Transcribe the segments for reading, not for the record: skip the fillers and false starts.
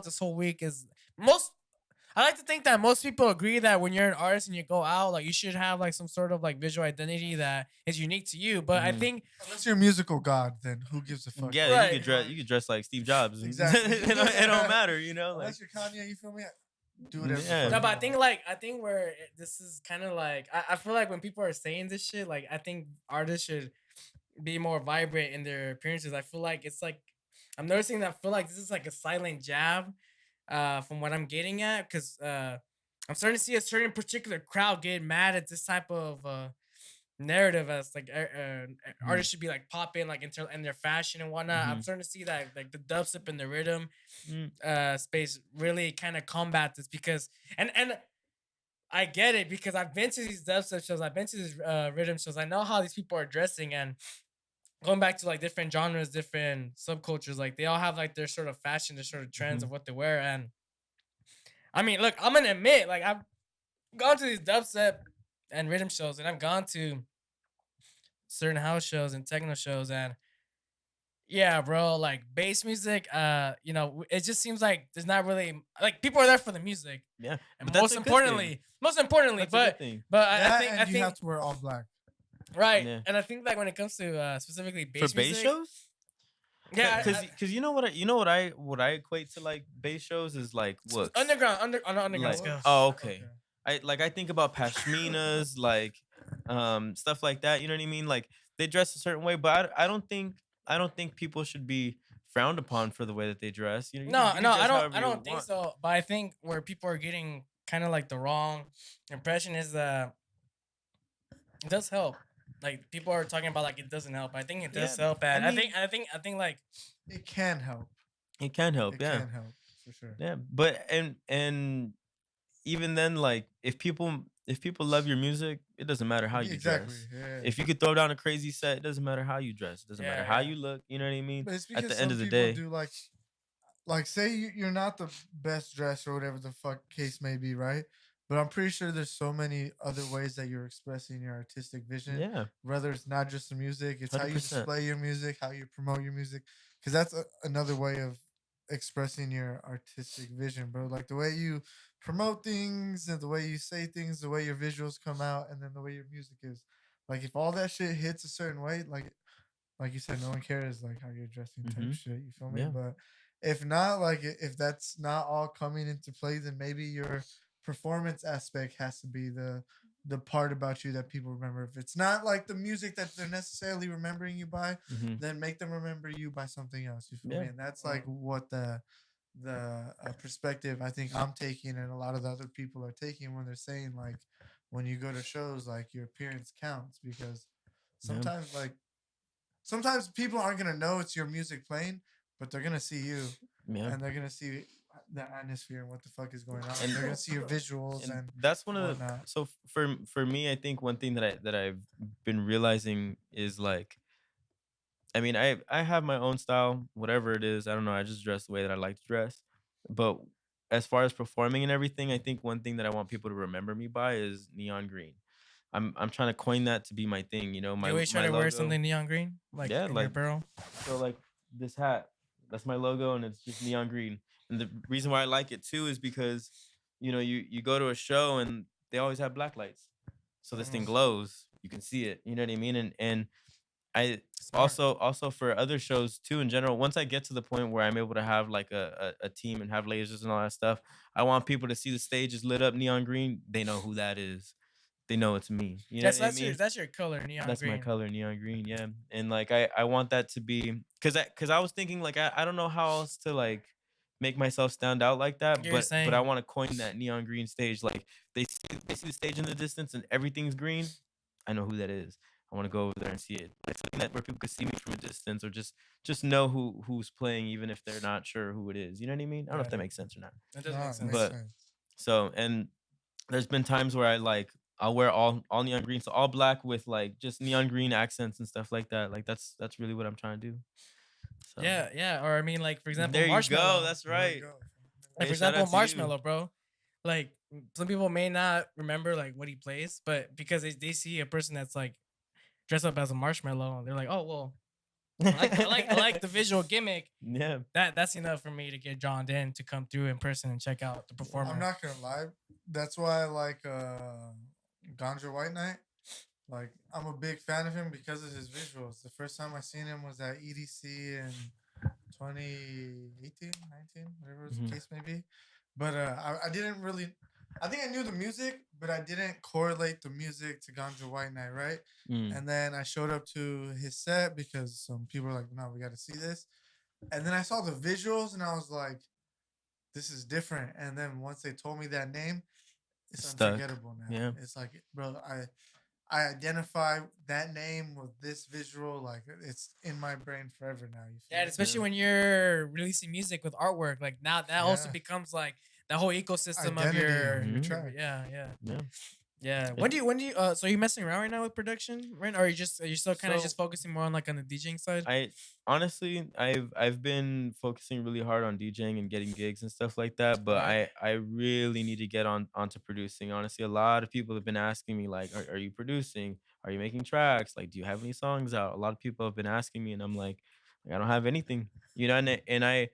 this whole week is most. I like to think that most people agree that when you're an artist and you go out, like you should have like some sort of like visual identity that is unique to you. But I Mhm. think Unless you're a musical god, then who gives a fuck? Yeah, right. you could dress like Steve Jobs. Exactly. It don't matter, you know. Like Unless you're Kanye, you feel me? Do whatever the yeah, fuck No, you but want. I think where this is kind of like I feel like when people are saying this shit, like I think artists should be more vibrant in their appearances. I feel like it's like I'm noticing that I feel like this is like a silent jab, from what I'm getting at, because I'm starting to see a certain particular crowd get mad at this type of narrative as like mhm, artists should be like popping like in their fashion and whatnot. I'm mhm, starting to see that like the dubstep and the rhythm mm, space really kind of combat this because and I get it because I've been to these dubstep shows, I've been to these rhythm shows. I know how these people are dressing and going back to like different genres, different subcultures. Like they all have like their sort of fashion, their sort of trends mhm. of what they wear. And I mean, look, I'm gonna admit, like I've gone to these dubstep and rhythm shows, and I've gone to certain house shows and techno shows, and yeah, bro, like bass music, it just seems like there's not really like people are there for the music, Yeah, and but that's a good thing. most importantly, That's a good thing. I And you think have to wear all black. right, Yeah, and I think like when it comes to specifically for bass bass music, shows, yeah, cause you know what I equate to like bass shows is like looks. underground Like scales. oh Okay. okay, I think about pashminas like stuff like that. You know what I mean? Like they dress a certain way, but I don't think people should be frowned upon for the way that they dress. You know, No, you no, can dress I however you don't think want. so. But I think where people are getting kind of like the wrong impression is that it does help. Like people are talking about like it doesn't help. I think it Yeah, does help, I and mean I think like It can help. it can help. It Yeah, can help for sure. yeah, but and even then, like if people love your music, it doesn't matter how you Exactly. dress. Yeah. If you could throw down a crazy set, it doesn't matter how you dress. It doesn't matter yeah, how yeah, you look. You know what I mean? But it's At because the end some of the people day, do like say you're not the best dressed or whatever the fuck case may be, right? But I'm pretty sure there's so many other ways that you're expressing your artistic vision. yeah, Whether it's not just the music, it's how hundred you percent. display your music, how you promote your music, because that's another way of expressing your artistic vision, bro. Like the way you promote things and the way you say things, the way your visuals come out, and then the way your music is. Like if all that shit hits a certain way, like you said, no one cares like how you're dressing type Hmm. shit. You feel me? Yeah, But if not, like if that's not all coming into play, then maybe your performance aspect has to be the part about you that people remember. If it's not like the music that they're necessarily remembering you by, hmm, then make them remember you by something else. You feel me? yeah, And that's like mm, what the perspective I think I'm taking, and a lot of the other people are taking when they're saying like when you go to shows, like your appearance counts because yeah, sometimes people aren't gonna know it's your music playing, but they're gonna see you, yeah. and they're gonna see the atmosphere and what the fuck is going on. And They're gonna see your visuals and and that's one of the whatnot. so for me, I think one thing that I've been realizing is like I mean, I have my own style, whatever it is. I don't know. I just dress the way that I like to dress. But as far as performing and everything, I think one thing that I want people to remember me by is neon green. I'm trying to coin that to be my thing. You know, you always try my to wear logo. something neon green like Yeah, in your like apparel. so like this hat. That's my logo, and it's just neon green. And the reason why I like it too is because you know you go to a show and they always have black lights, so this thing Mm, glows. You can see it. You know what I mean? And I smart. also for other shows too in general, once I get to the point where I'm able to have like a team and have lasers and all that stuff, I want people to see the stage is lit up neon green. They know who that is. They know it's me. You know what I mean? That's your color, neon That's my green. color, neon green, yeah. And like I want that to be because I was thinking like I don't know how else to like make myself stand out like that, You're but I saying want to coin that neon green stage. Like they see the stage in the distance and everything's green. I know who that is. I want to go over there and see it. Like something that where people could see me from a distance or just know who's playing even if they're not sure who it is. You know what I mean? I don't know if got that it. makes sense or not. It does No, make it makes sense. But sense. so and there's been times where I like I'll wear all neon green, so all black with like just neon green accents and stuff like that. Like that's really what I'm trying to do. So Yeah, yeah. Or I mean, like for example, there you go. marshmallow. That's There you right. go. Like Hey, for shout example, out to you. marshmallow, bro. Like some people may not remember like what he plays, but because they see a person that's like dressed up as a marshmallow, they're like, oh well, I like the visual gimmick. Yeah. That's enough for me to get drawn in to come through in person and check out the performer. I'm not gonna lie. That's why I like Ganja White Knight. Like I'm a big fan of him because of his visuals. The first time I seen him was at EDC in 2018, 19, whatever the Mhm. case may be. But I didn't really. I think I knew the music, but I didn't correlate the music to Ganja White Knight, right? Mm. And then I showed up to his set because some people were like, "No, we got to see this." And then I saw the visuals, and I was like, "This is different." And then once they told me that name, it's Stuck. unforgettable now. Yeah. It's like, bro, I identify that name with this visual, like it's in my brain forever now. You feel Yeah, me? especially when you're releasing music with artwork, like now that also Yeah. becomes like the whole ecosystem of Identity your, of your Mhm. track. yeah, Yeah. yeah. It- When do you so are you messing around right now with production, right? Or are you still kind of So just focusing more on like on the DJing side? I honestly I've been focusing really hard on DJing and getting gigs and stuff like that, but Right. I really need to get onto producing. Honestly, a lot of people have been asking me like, are you producing? Are you making tracks? Like, do you have any songs out? A lot of people have been asking me, and I'm like I don't have anything, you know. And I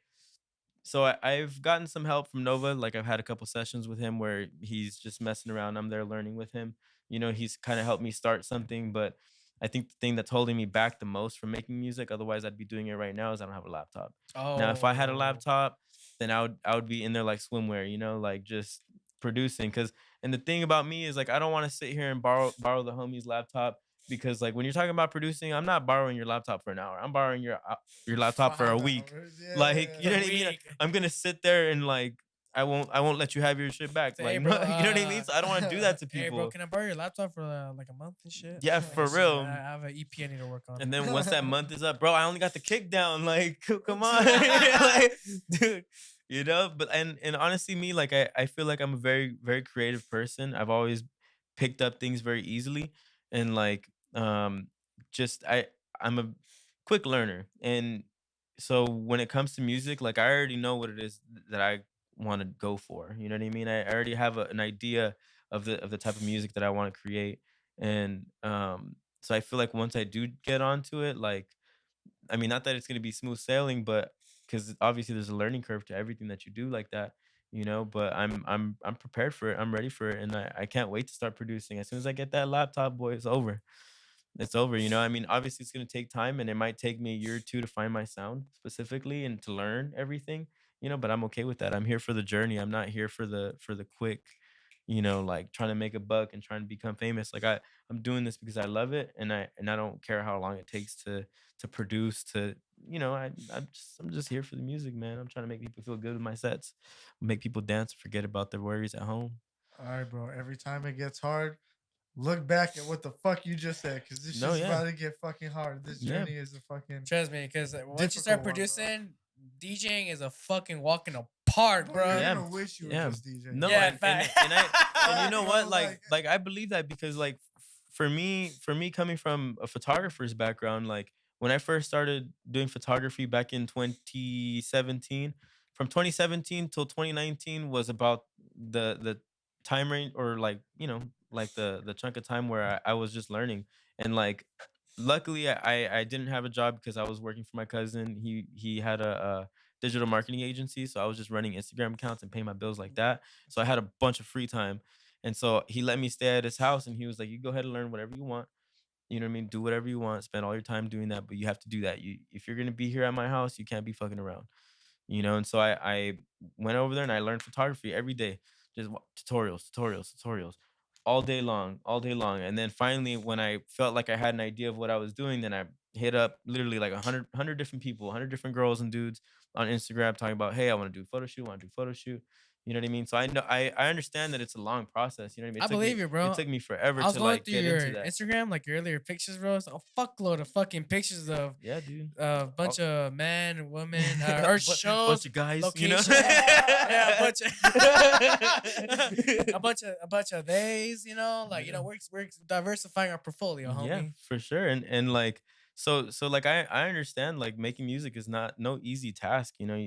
so I've gotten some help from Nova. Like I've had a couple sessions with him where he's just messing around. I'm there learning with him. You know, he's kind of helped me start something. But I think the thing that's holding me back the most from making music, otherwise I'd be doing it right now, is I don't have a laptop. Now, if I had a Oh, laptop, then I would be in there like swimwear, you know, like just producing. Cause and the thing about me is like I don't want to sit here and borrow the homie's laptop because like when you're talking about producing, I'm not borrowing your laptop for an hour. I'm borrowing your laptop for a 5 hours. week. Like, Yeah. you for know a what I mean? week. I'm gonna sit there and like I won't let you have your shit back. Say, hey, Like, bro. no, you know what I mean? So I don't want to do that to Hey, bro. people. Can I borrow your laptop for like a month and shit? Yeah, Like, for shit, I real. have an EP I need to work on. And then once that month is up, bro, I only got the kick down. Like, come on, like, dude, you know. But and honestly, me like I feel like I'm a very very creative person. I've always picked up things very easily, and like just I'm a quick learner, and so when it comes to music, like I already know what it is that I want to go for. You know what I mean? I already have an idea of the type of music that I want to create, and so I feel like once I do get onto it, like I mean, not that it's gonna be smooth sailing, but because obviously there's a learning curve to everything that you do like that, you know. But I'm prepared for it. I'm ready for it, and I can't wait to start producing. As soon as I get that laptop, boy, it's over. It's over. You know, I mean, obviously it's gonna take time, and it might take me a year or two to find my sound specifically and to learn everything. You know, but I'm okay with that. I'm here for the journey. I'm not here for the quick, you know, like trying to make a buck and trying to become famous. Like I'm doing this because I love it, and I don't care how long it takes to produce. To you know, I'm just here for the music, man. I'm trying to make people feel good with my sets, make people dance, forget about their worries at home. All right, bro. Every time it gets hard, look back at what the fuck you just said, because this No, shit's yeah, about to get fucking hard. This yeah. journey is a fucking Trust me, because once you difficult start one, bro. producing, DJing is a fucking walk in the park, Bro, you're bro. Yeah, gonna wish you were yeah. just DJing. No, Yeah, and fact. and you know Bro, what? like Like I believe that because like for me coming from a photographer's background, like when I first started doing photography back in 2017, from 2017 till 2019 was about the time range or like, you know, like the chunk of time where I was just learning. And like luckily I didn't have a job because I was working for my cousin. He had a digital marketing agency. So I was just running Instagram accounts and paying my bills like that. So I had a bunch of free time. And so he let me stay at his house and he was like, you go ahead and learn whatever you want. You know what I mean? Do whatever you want, spend all your time doing that, but you have to do that. You if you're gonna be here at my house, you can't be fucking around. You know, and so I went over there and I learned photography every day. Just tutorials all day long. And then finally, when I felt like I had an idea of what I was doing, then I hit up literally like 100 different people, 100 different girls and dudes on Instagram talking about, hey, I want to do a photo shoot, want to do a photo shoot. You know what I mean? So I know I understand that it's a long process. You know what I mean? I believe you, It bro. took me forever I was to going like through get your into that. Instagram, like your earlier pictures, bro. It's a fuckload of fucking pictures of Yeah, dude. a bunch of men, women, or Bunch shows, of guys, you know. locations. Yeah, a bunch of days. You know, like Yeah. we're diversifying our portfolio, Yeah, homie. for sure. And like so like I understand like making music is not no easy task, you know.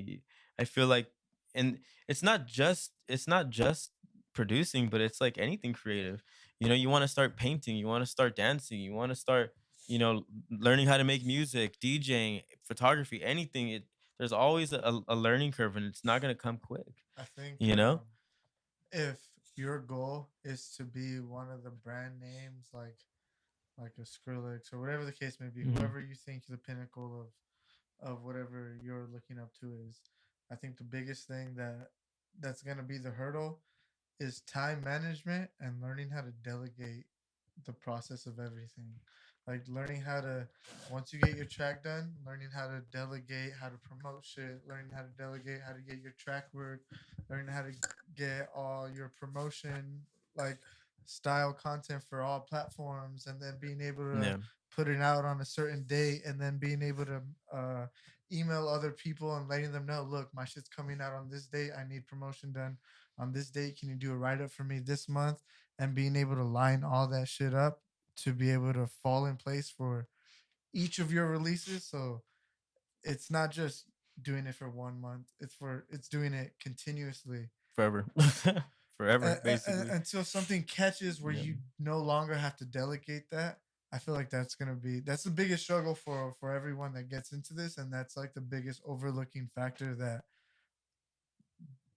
I feel like and it's not just producing, but it's like anything creative. You know, you want to start painting, you want to start dancing, you want to start you know, learning how to make music, DJing, photography, anything. There's always a learning curve, and it's not gonna come quick. I think You know? if your goal is to be one of the brand names like a Skrillex or whatever the case may be, Hmm. whoever you think the pinnacle of whatever you're looking up to is, I think the biggest thing that's gonna be the hurdle is time management and learning how to delegate the process of everything. Like learning how to, once you get your track done, learning how to delegate, how to promote shit, learning how to delegate, how to get your track work, learning how to get all your promotion, like style content for all platforms, and then being able to Yeah. put it out on a certain date, and then being able to email other people and letting them know, look, my shit's coming out on this date. I need promotion done on this date. Can you do a write up for me this month? And being able to line all that shit up to be able to fall in place for each of your releases. So it's not just doing it for 1 month. It's doing it continuously Forever. Forever, basically. until something catches where Yeah. you no longer have to delegate that. I feel like that's the biggest struggle for everyone that gets into this, and that's like the biggest overlooking factor that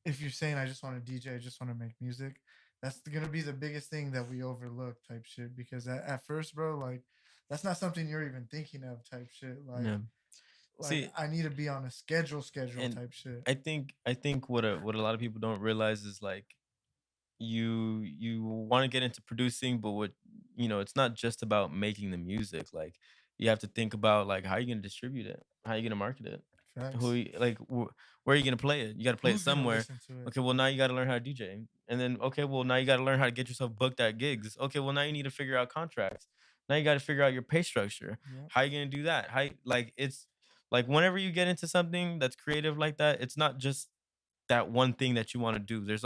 if you're saying I just want to DJ, I just want to make music, that's gonna be the biggest thing that we overlook type shit. Because at first, bro, like that's not something you're even thinking of type shit. Yeah. Like See, I need to be on a schedule and type shit. I think what a lot of people don't realize is like you want to get into producing, but what it's not just about making the music. Like you have to think about like how you gonna distribute it, how you gonna market it, Facts. where are you gonna play it? You got to play it Who's gonna somewhere. listen to it? Okay, well now you got to learn how to DJ, and then okay, well now you got to learn how to get yourself booked at gigs. Okay, well now you need to figure out contracts. Now you got to figure out your pay structure. Yep. How you gonna do that? Like it's like whenever you get into something that's creative like that, it's not just that one thing that you want to do. That's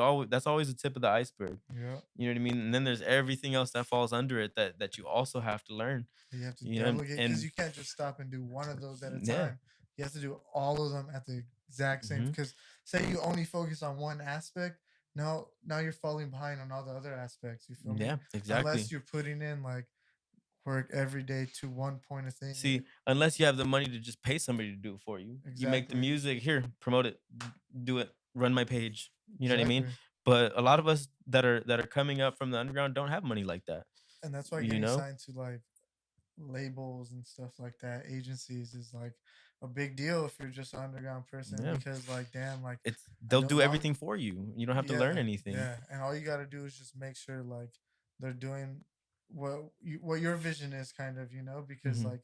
always the tip of the iceberg. Yep. You know what I mean? And then there's everything else that falls under it that you also have to learn. You have to You know, delegate because and you can't just stop and do one of those at a yeah, time. You have to do all of them at the exact same. hmm, Because say you only focus on one aspect, now you're falling behind on all the other aspects. You feel me? yeah, Unless exactly. you're putting in like work every day to one point of thing. See, unless you have the money to just pay somebody to do it for you, you make the Exactly. music here, promote it, do it, run my page. You know what I mean? Exactly. But a lot of us that are coming up from the underground don't have money like that. And that's why You getting know? signed to like labels and stuff like that, agencies is like a big deal if you're just an underground person Yeah. because like damn, like I They'll no do longer everything for you. You don't have to learn yeah, anything. yeah. And all you gotta do is just make sure like they're doing what your vision is kind of, because Hmm. like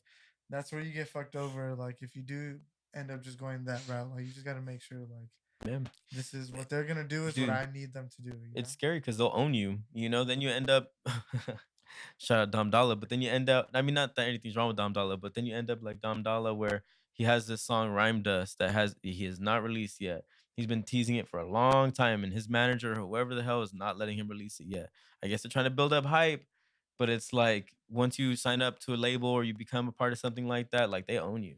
that's where you get fucked over. Like if you do end up just going that route, like you just gotta make sure like Yeah. this is what they're gonna do is what Dude, I need them to do. it's scary because they'll own you, then you end up shout out Dom Dalla, but then you end up, I mean, not that anything's wrong with Dom Dalla, but then you end up like Dom Dalla where he has this song Rhyme Dust that he has not released yet. He's been teasing it for a long time, and his manager, whoever the hell, is not letting him release it yet. I guess they're trying to build up hype, but it's like once you sign up to a label or you become a part of something like that, like they own you.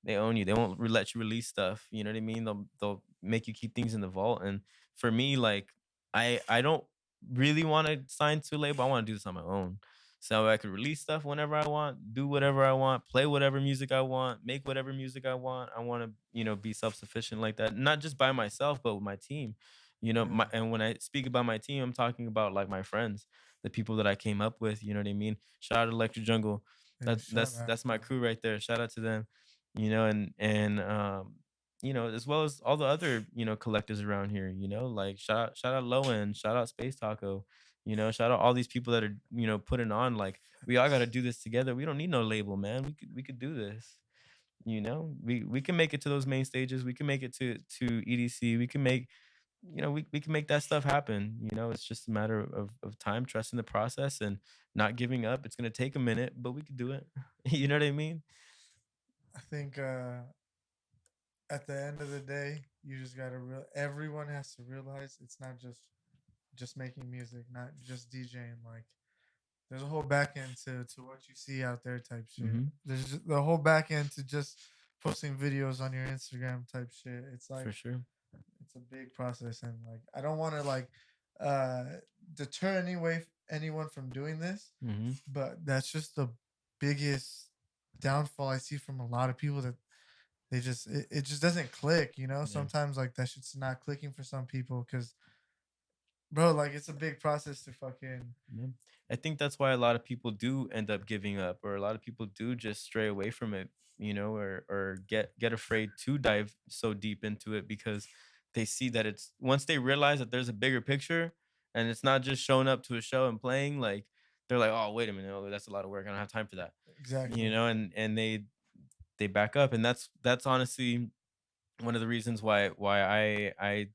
They own you. They won't let you release stuff. You know what I mean? They'll make you keep things in the vault. And for me, like I don't really want to sign to a label. I want to do this on my own. So I could release stuff whenever I want, do whatever I want, play whatever music I want, make whatever music I want. I want to, be self-sufficient like that. Not just by myself, but with my team. Yeah. And when I speak about my team, I'm talking about like my friends, the people that I came up with, you know what I mean? Shout out to Electric Jungle. Yeah, That shout that's out, that's my bro. crew right there. Shout out to them, and as well as all the other collectives around here, like shout out Low End, shout out Space Taco, shout out all these people that are putting on, like we all got to do this together. We don't need no label, man. We could do this. We can make it to those main stages. We can make it to EDC. We can make we can make that stuff happen. It's just a matter of time, trusting the process, and not giving up. It's gonna take a minute, but we could do it. You know what I mean? I think at the end of the day, you just gotta everyone has to realize it's not just making music, not just DJing. Like there's a whole back end to what you see out there type shit. Hmm. There's the whole back end to just posting videos on your Instagram type shit. It's like For sure. it's a big process, and like I don't want to like uh deter anyone from doing this, Hmm. but that's just the biggest downfall I see from a lot of people, that it just doesn't click, you know? Yeah. Sometimes like that shit's not clicking for some people because bro, like it's a big process to fucking Yeah. I think that's why a lot of people do end up giving up, or a lot of people do just stray away from it, or get afraid to dive so deep into it because they see that it's once they realize that there's a bigger picture and it's not just showing up to a show and playing, like they're like, oh wait a minute, oh, that's a lot of work. I don't have time for that. exactly. And they back up, and that's honestly one of the reasons why I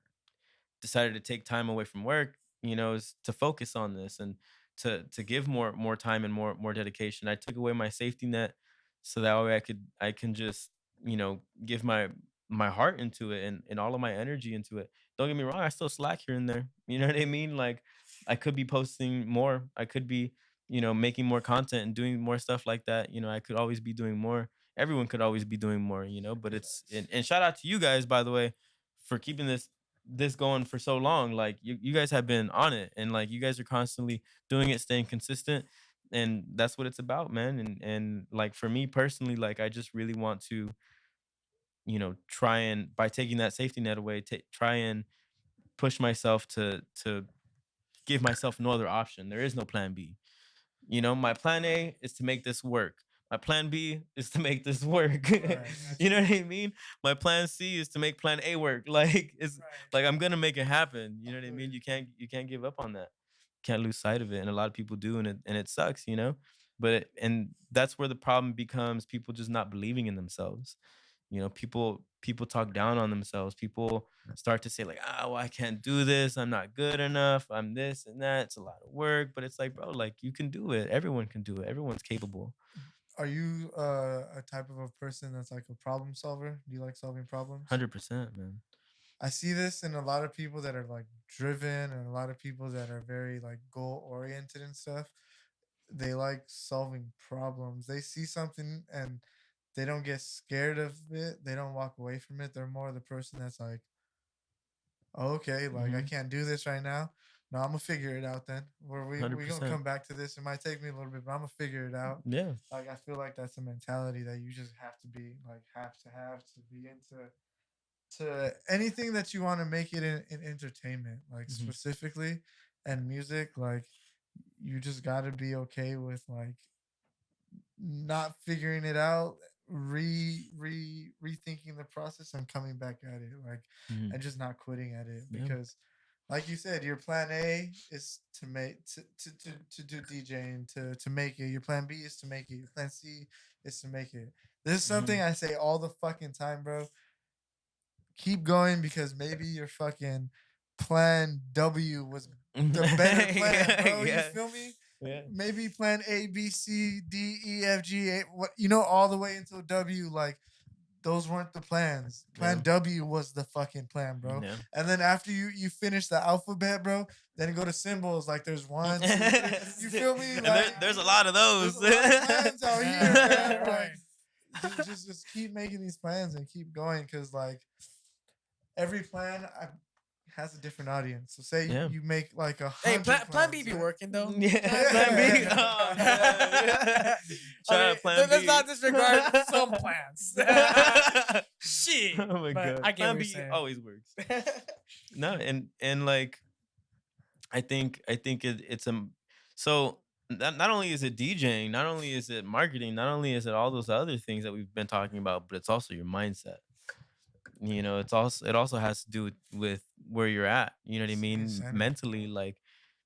decided to take time away from work, is to focus on this and to give more time and more dedication. I took away my safety net so that way I can just, give my heart into it and all of my energy into it. Don't get me wrong, I still slack here and there. You know what I mean? Like I could be posting more. I could be, making more content and doing more stuff like that. I could always be doing more. Everyone could always be doing more, but it's Facts. and shout out to you guys, by the way, for keeping this going for so long. Like you guys have been on it, and like you guys are constantly doing it, staying consistent, and that's what it's about, man. And like for me personally, like I just really want to, try and by taking that safety net away, try and push myself to give myself no other option. There is no plan B. My plan A is to make this work. My plan B is to make this work. Right. You know what I mean? My plan C is to make plan A work. Like it's Right. like I'm gonna make it happen. You know what I mean? Absolutely. You can't give up on that. Can't lose sight of it. And a lot of people do, and it sucks. And that's where the problem becomes people just not believing in themselves. People talk down on themselves. People start to say like, well, I can't do this, I'm not good enough, I'm this and that, it's a lot of work. But it's like, bro, like you can do it. Everyone can do it. Everyone's capable. Are you a type of a person that's like a problem solver? Do you like solving problems? 100%, man. I see this in a lot of people that are like driven and a lot of people that are very like goal oriented and stuff. They like solving problems. They see something and they don't get scared of it. They don't walk away from it. They're more the person that's like, "Oh, okay, like I Hmm. can't do this right now. No, I'm gonna figure it out then. Where we gonna 100%. come back to this. It might take me a little bit, but I'm gonna figure it out." Yeah. Like I feel like that's a mentality that you just have to be like have to be into to anything that you want to make it in entertainment, like Hmm. specifically and music. Like you just got to be okay with like not figuring it out, rethinking the process and coming back at it, like, Hmm. and just not quitting at it Yeah. because like you said, your plan A is to make to do DJing to make it. Your plan B is to make it. Your plan C is to make it. This is something Hmm. I say all the fucking time, bro. Keep going because maybe your fucking plan W was the better plan, Yeah. bro. You Yeah. feel me? Yeah. Maybe plan A, B, C, D, E, F, G, A, what you know, all the way until W. Like those weren't the plans. Yeah. Plan W was the fucking plan, bro. Yeah. And then after you finish the alphabet, bro, then you go to symbols. Like there's one, two, three. You feel me? And Like there's a lot of there's those. a lot of plans out here, man. Right. Like just keep making these plans and keep going because like every plan has a different audience. So say Yeah. you make like a Hey, hundred plan B plans, be right? working though. Yeah. Plan B. Oh, yeah. Shout I out mean, Plan let's B. not disregard some plans. Shit, Oh my but god. I get Plan what you're B saying. always works. No, and like I think it's so not only is it DJing, not only is it marketing, not only is it all those other things that we've been talking about, but it's also your mindset. It also has to do with where you're at. You know what I Staying mean? centered. Mentally, like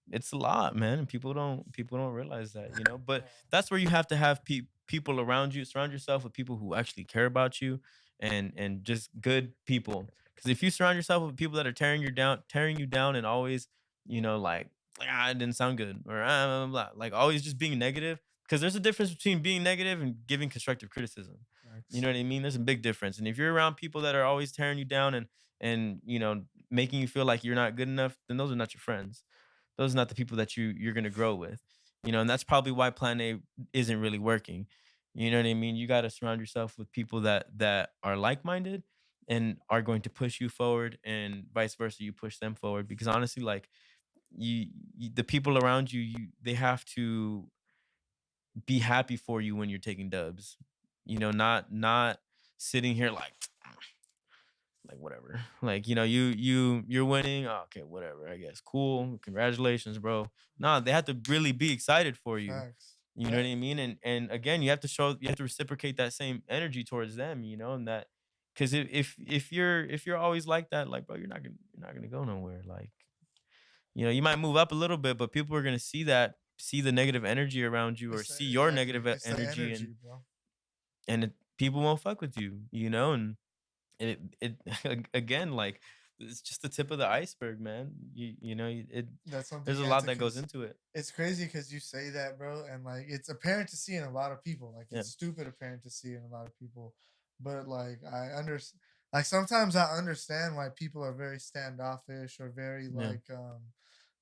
it's a lot, man. People don't realize that, but Yeah. that's where you have to have people around you. Surround yourself with people who actually care about you, and just good people. Because if you surround yourself with people that are tearing you down and always, like it didn't sound good, or blah, blah, blah, like always just being negative. Because there's a difference between being negative and giving constructive criticism. You Facts. know what I mean? There's a big difference. And if you're around people that are always tearing you down and making you feel like you're not good enough, then those are not your friends. Those are not the people that you're gonna grow with. And that's probably why Plan A isn't really working. You know what I mean? You got to surround yourself with people that are like-minded and are going to push you forward, and vice versa, you push them forward. Because honestly, like the people around you, they have to be happy for you when you're taking dubs. Not sitting here like whatever. Like, you're winning. Oh, okay, whatever. I guess. Cool. Congratulations, bro. No, they have to really be excited for you. Facts. You know what I mean? And again, you have to reciprocate that same energy towards them, and that, because if you're always like that, like, bro, you're not gonna go nowhere. Like, you might move up a little bit, but people are gonna see the negative energy around you, or It's the, see your exactly. negative It's the energy, and energy, bro. people won't fuck with you, and again, like, it's just the tip of the iceberg, man. That's something There's you a have lot to. that goes into it. It's crazy because you say that, bro, and like it's apparent to see in a lot of people. Like Yeah. it's stupid apparent to see in a lot of people, but like I understand. Like sometimes I understand why people are very standoffish or very Yeah.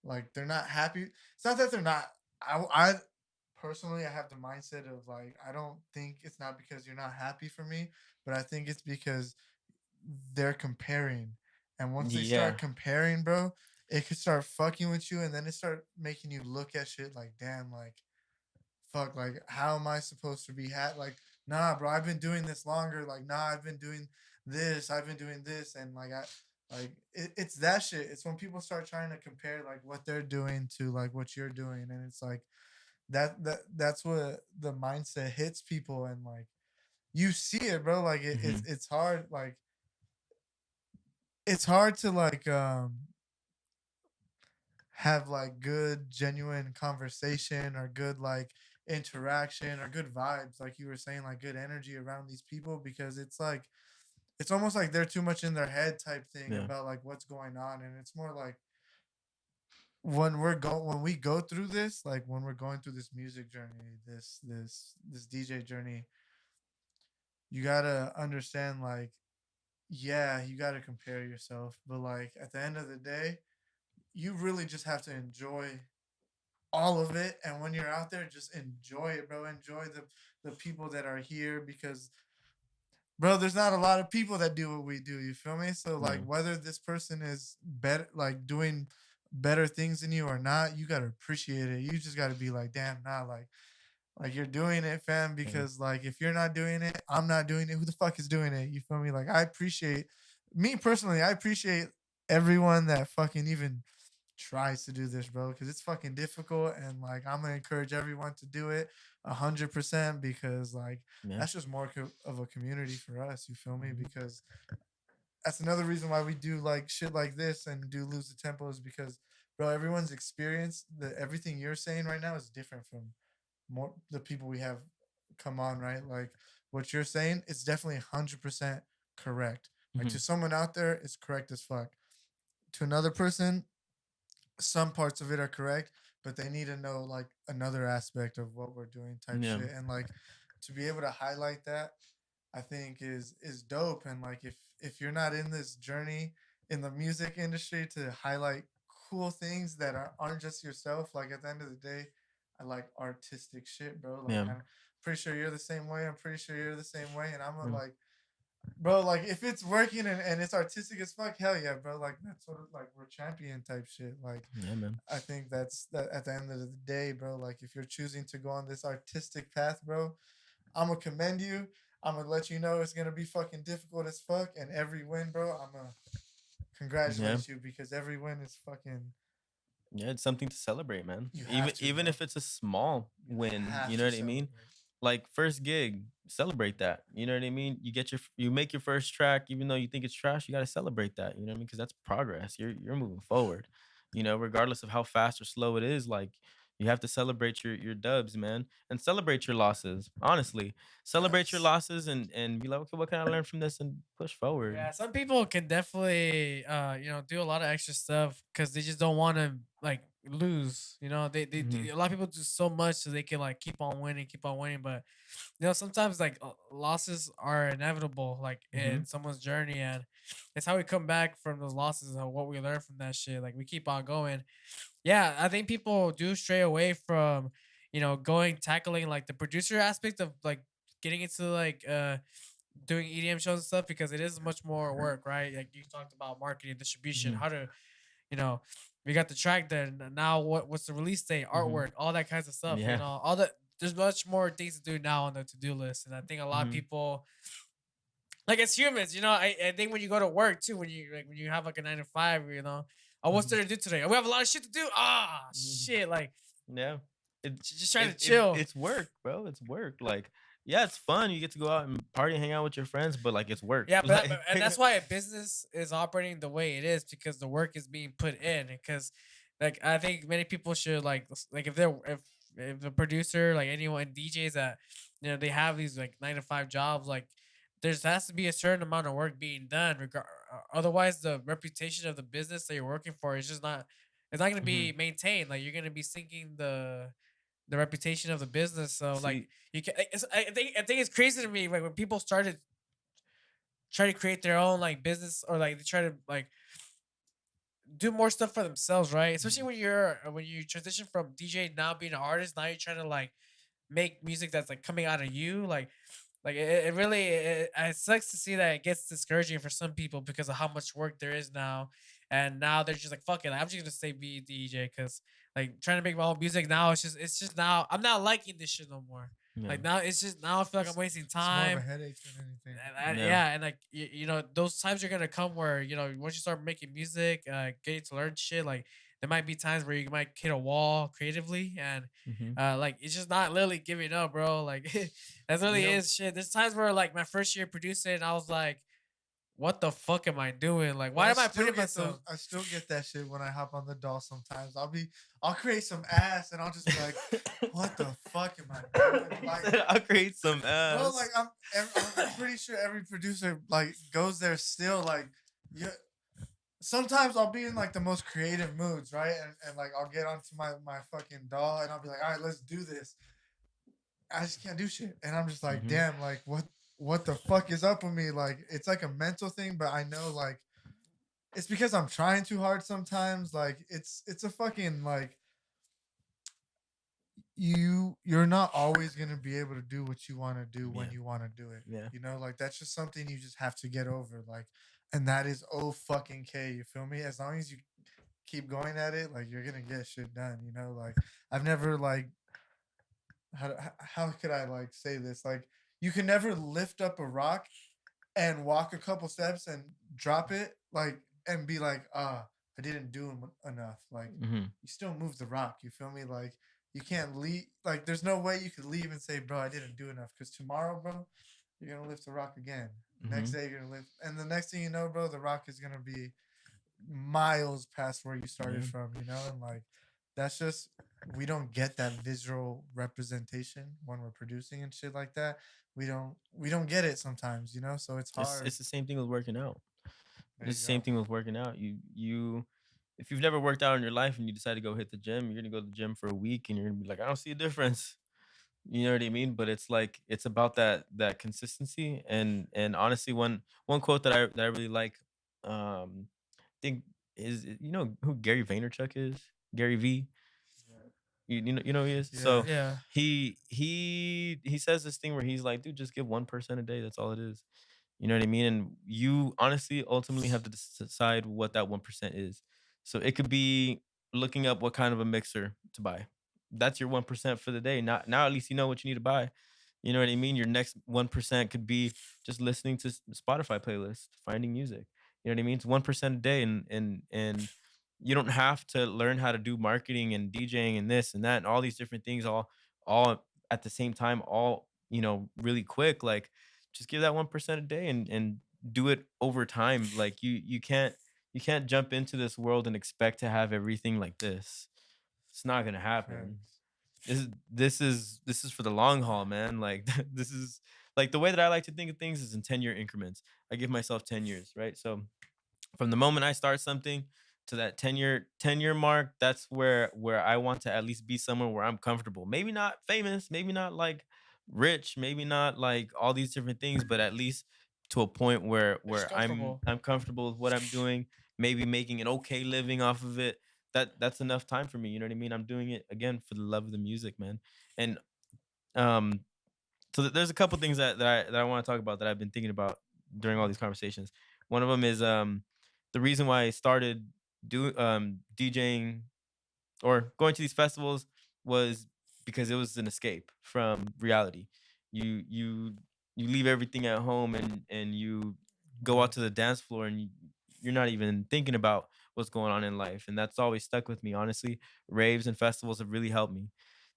like they're not happy. It's not that they're not. I personally I have the mindset of like I don't think it's not because you're not happy for me, but I think it's because they're comparing. And once they Yeah. start comparing, bro, it could start fucking with you and then it start making you look at shit like, damn, like, fuck, like, how am I supposed to be like, nah, bro, I've been doing this longer. Like, nah, I've been doing this. And it's that shit. It's when people start trying to compare like what they're doing to like what you're doing. And it's like, that's what the mindset hits people. And like, you see it, bro. Like, Hmm. it's hard. Like, it's hard to like have like good genuine conversation or good like interaction or good vibes like you were saying, like good energy around these people, because it's like it's almost like they're too much in their head type thing Yeah. about like what's going on. And it's more like when we go through this, like when we're going through this music journey, this DJ journey, you gotta understand like, yeah, you gotta compare yourself, but like at the end of the day, you really just have to enjoy all of it. And when you're out there, just enjoy it, bro. Enjoy the people that are here, because bro, there's not a lot of people that do what we do. You feel me? So like No. whether this person is better, like doing better things than you or not, you gotta appreciate it. You just gotta be like, damn, nah, like you're doing it, fam. Yeah. Because like if you're not doing it, I'm not doing it. Who the fuck is doing it? You feel me? Like I appreciate me personally. I appreciate everyone that fucking even tries to do this, bro, because it's fucking difficult. And like I'm gonna encourage everyone to do it 100%, because like Yeah. that's just more of a community for us. You feel me? Mhm. Because that's another reason why we do like shit like this and do lose the tempo, is because, bro, everyone's experience, the everything you're saying right now is different from more the people we have come on, right? Like what you're saying is definitely 100% correct. Like Mhm. to someone out there, it's correct as fuck. To another person, some parts of it are correct, but they need to know like another aspect of what we're doing type Yeah. shit. And like to be able to highlight that, I think is dope. And like if you're not in this journey in the music industry to highlight cool things that aren't just yourself, like at the end of the day, I like artistic shit, bro. Like Yeah. I'm pretty sure you're the same way. I'm pretty sure you're the same way. And I'm a, Yeah. like, bro, like if it's working and it's artistic as fuck, hell yeah, bro. Like that's sort of like we're champion type shit. Like Yeah, man. I think that's that at the end of the day, bro. Like if you're choosing to go on this artistic path, bro, I'm gonna commend you. I'm gonna let you know it's gonna be fucking difficult as fuck. And every win, bro, I'm gonna Yeah. congratulate you, because every win is fucking, Yeah, it's something to celebrate, man. you have Even to, even bro. if it's a small You win, you have know to what I mean? celebrate. Like, first gig, celebrate that. You know what I mean? You make your first track, even though you think it's trash, you got to celebrate that. You know what I mean? Because that's progress. You're moving forward. Regardless of how fast or slow it is, like, you have to celebrate your dubs, man, and celebrate your losses. Honestly, celebrate your Facts. losses, and be like, okay, what can I learn from this, and push forward. Yeah, some people can definitely do a lot of extra stuff because they just don't want to like lose. They do, Hmm. a lot of people do so much so they can like keep on winning. But sometimes like losses are inevitable, like Hmm. in someone's journey, and it's how we come back from those losses and what we learn from that shit. Like we keep on going. Yeah, I think people do stray away from going tackling like the producer aspect of like getting into like doing EDM shows and stuff because it is much more work, right? Like you talked about marketing, distribution, Hmm. how to, you know, we got the track there. Now what's the release date, Hmm. artwork, all that kinds of stuff. Yeah. All that there's much more things to do now on the to do list, and I think a lot of Mhm. people like as humans, I think when you go to work too, when you have like a 9 to 5, oh, what's Mhm. there to do today? Oh, we have a lot of shit to do. Ah, Mhm. shit, like Yeah. It, just trying to it chill. it's work, bro. It's work. Like, yeah, it's fun. You get to go out and party, hang out with your friends, but like, it's work. Yeah, Like, and that's why a business is operating the way it is because the work is being put in. Because, like, I think many people should like if the producer like anyone DJs that they have these like 9 to 5 jobs, like there's has to be a certain amount of work being done. Otherwise, the reputation of the business that you're working for is just not. It's not going to be mhm. maintained. Like you're going to be sinking the reputation of the business. So like See, you can. I think it's crazy to me like when people started try to create their own like business or like they try to like do more stuff for themselves, right? Especially mhm. when you transition from DJ now being an artist, now you're trying to like make music that's like coming out of you, like it really it sucks to see that it gets discouraging for some people because of how much work there is now, and now they're just like fuck it, I'm just gonna stay be a DJ because like trying to make my own music now it's just now I'm not liking this shit no more. Yeah, Like now it's just now I feel like I'm It's, wasting it's more of a time. headache than anything. yeah, Yeah, and like those times are gonna come where once you start making music, getting to learn shit, like there might be times where you might hit a wall creatively, and hmm like it's just not literally giving up, bro. Like that you really know, is shit. There's times where like my first year producing, I was like, what the fuck am I doing? Like, Bro, why am I putting myself? I still get that shit when I hop on the doll sometimes. I'll create some ass and I'll just be like, what the fuck am I doing? he Like, said, "I'll create some bro, like ass." I'm pretty sure every producer like goes there still. Like, you, sometimes I'll be in like the most creative moods, right? And like I'll get onto my fucking doll and I'll be like, all right, let's do this. I just can't do shit. And I'm just like, hmm damn, like what the fuck is up with me? Like it's like a mental thing, but I know like it's because I'm trying too hard sometimes. Like it's a fucking like you're not always gonna be able to do what you want to do when Yeah, you want to do it. yeah. You know, like that's just something you just have to get over. Like, and that is oh fucking K. You feel me? As long as you keep going at it, like you're gonna get shit done. You know, like I've never like how could I like say this? Like you can never lift up a rock and walk a couple steps and drop it like and be like I didn't do enough. Like hmm you still move the rock, you feel me? Like you can't leave, like there's no way you could leave and say bro I didn't do enough because tomorrow bro you're gonna lift the rock again, next hmm day you're gonna lift, and the next thing you know bro the rock is gonna be miles past where you started Yeah. from, you know. And like that's just we don't get that visual representation when we're producing and shit like that. We don't get it sometimes, you know, so it's hard. It's the same thing with working out. There It's you the same go. thing with working out. If you've never worked out in your life and you decide to go hit the gym, you're gonna go to the gym for a week and you're gonna be like, I don't see a difference. You know what I mean? But it's like it's about that consistency. And honestly, one quote that I really like, think is you know who Gary Vaynerchuk is? Gary V. You know who he is. Yeah. So Yeah, he says this thing where he's like, dude, just give 1% a day. That's all it is. You know what I mean? And you honestly ultimately have to decide what that 1% is. So it could be looking up what kind of a mixer to buy. That's your 1% for the day. Now at least you know what you need to buy. You know what I mean? Your next 1% could be just listening to Spotify playlists, finding music. You know what I mean? It's 1% a day, and you don't have to learn how to do marketing and DJing and this and that and all these different things all at the same time, all really quick. Like just give that 1% a day and do it over time. Like you can't jump into this world and expect to have everything like this. It's not gonna happen. Facts. This is for the long haul, man. Like this is like the way that I like to think of things is in 10-year increments. I give myself 10 years, right? So from the moment I start something to that 10-year mark, that's where I want to at least be somewhere where I'm comfortable. Maybe not famous, maybe not like rich, maybe not like all these different things, but at least to a point where they're just where I'm comfortable. I'm comfortable with what I'm doing, maybe making an okay living off of it. That's enough time for me. You know what I mean? I'm doing it again for the love of the music, man. And um so there's a couple things that I want to talk about that I've been thinking about during all these conversations. One of them is the reason why I started DJing or going to these festivals was because it was an escape from reality. You leave everything at home and you go out to the dance floor and you're not even thinking about what's going on in life, and that's always stuck with me. Honestly, raves and festivals have really helped me.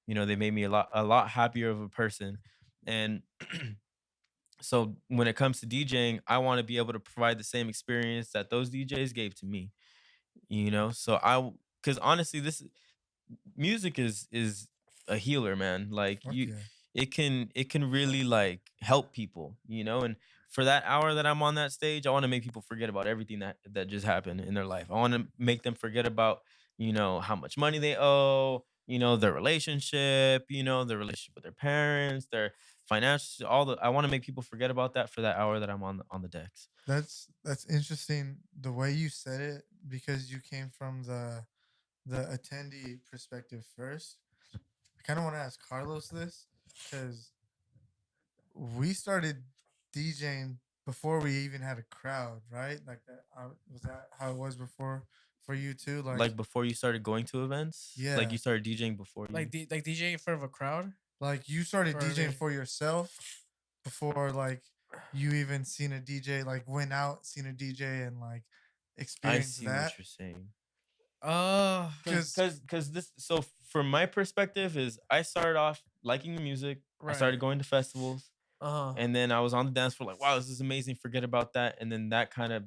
They made me a lot happier of a person. And so when it comes to DJing, I want to be able to provide the same experience that those DJs gave to me. So because honestly, this music is a healer, man. Like Fuck yeah. it can really like help people, and for that hour that I'm on that stage, I want to make people forget about everything that just happened in their life. I want to make them forget about, how much money they owe, their relationship with their parents, their financial, I want to make people forget about that for that hour that I'm on the decks. That's interesting the way you said it, because you came from the attendee perspective first. I kind of want to ask Carlos this, because we started DJing before we even had a crowd, right? Like that. Was that how it was before for you too? Like before you started going to events, like Yeah, you started DJing before you. Like DJ in front of a crowd. like you started Or I DJing mean, for yourself before like you even seen a DJ, like went out, seen a DJ, and like I experienced see what that. you're saying. uh, Cause, Because cause, cause this. So from my perspective, is I started off liking the music. I right. started going to festivals, Uh huh. and then I was on the dance floor, like, wow, this is amazing. Forget about that. And then that kind of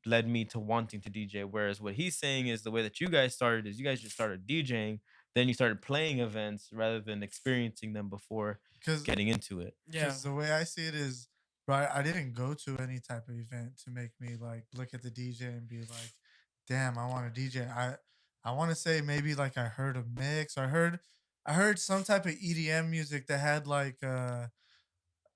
led me to wanting to DJ. Whereas what he's saying is the way that you guys started is you guys just started DJing, then you started playing events rather than experiencing them before because getting into it. Yeah. the way I see it is, right, I didn't go to any type of event to make me like look at the DJ and be like, damn, I want to DJ. I want to say maybe like I heard a mix. I heard some type of EDM music that had like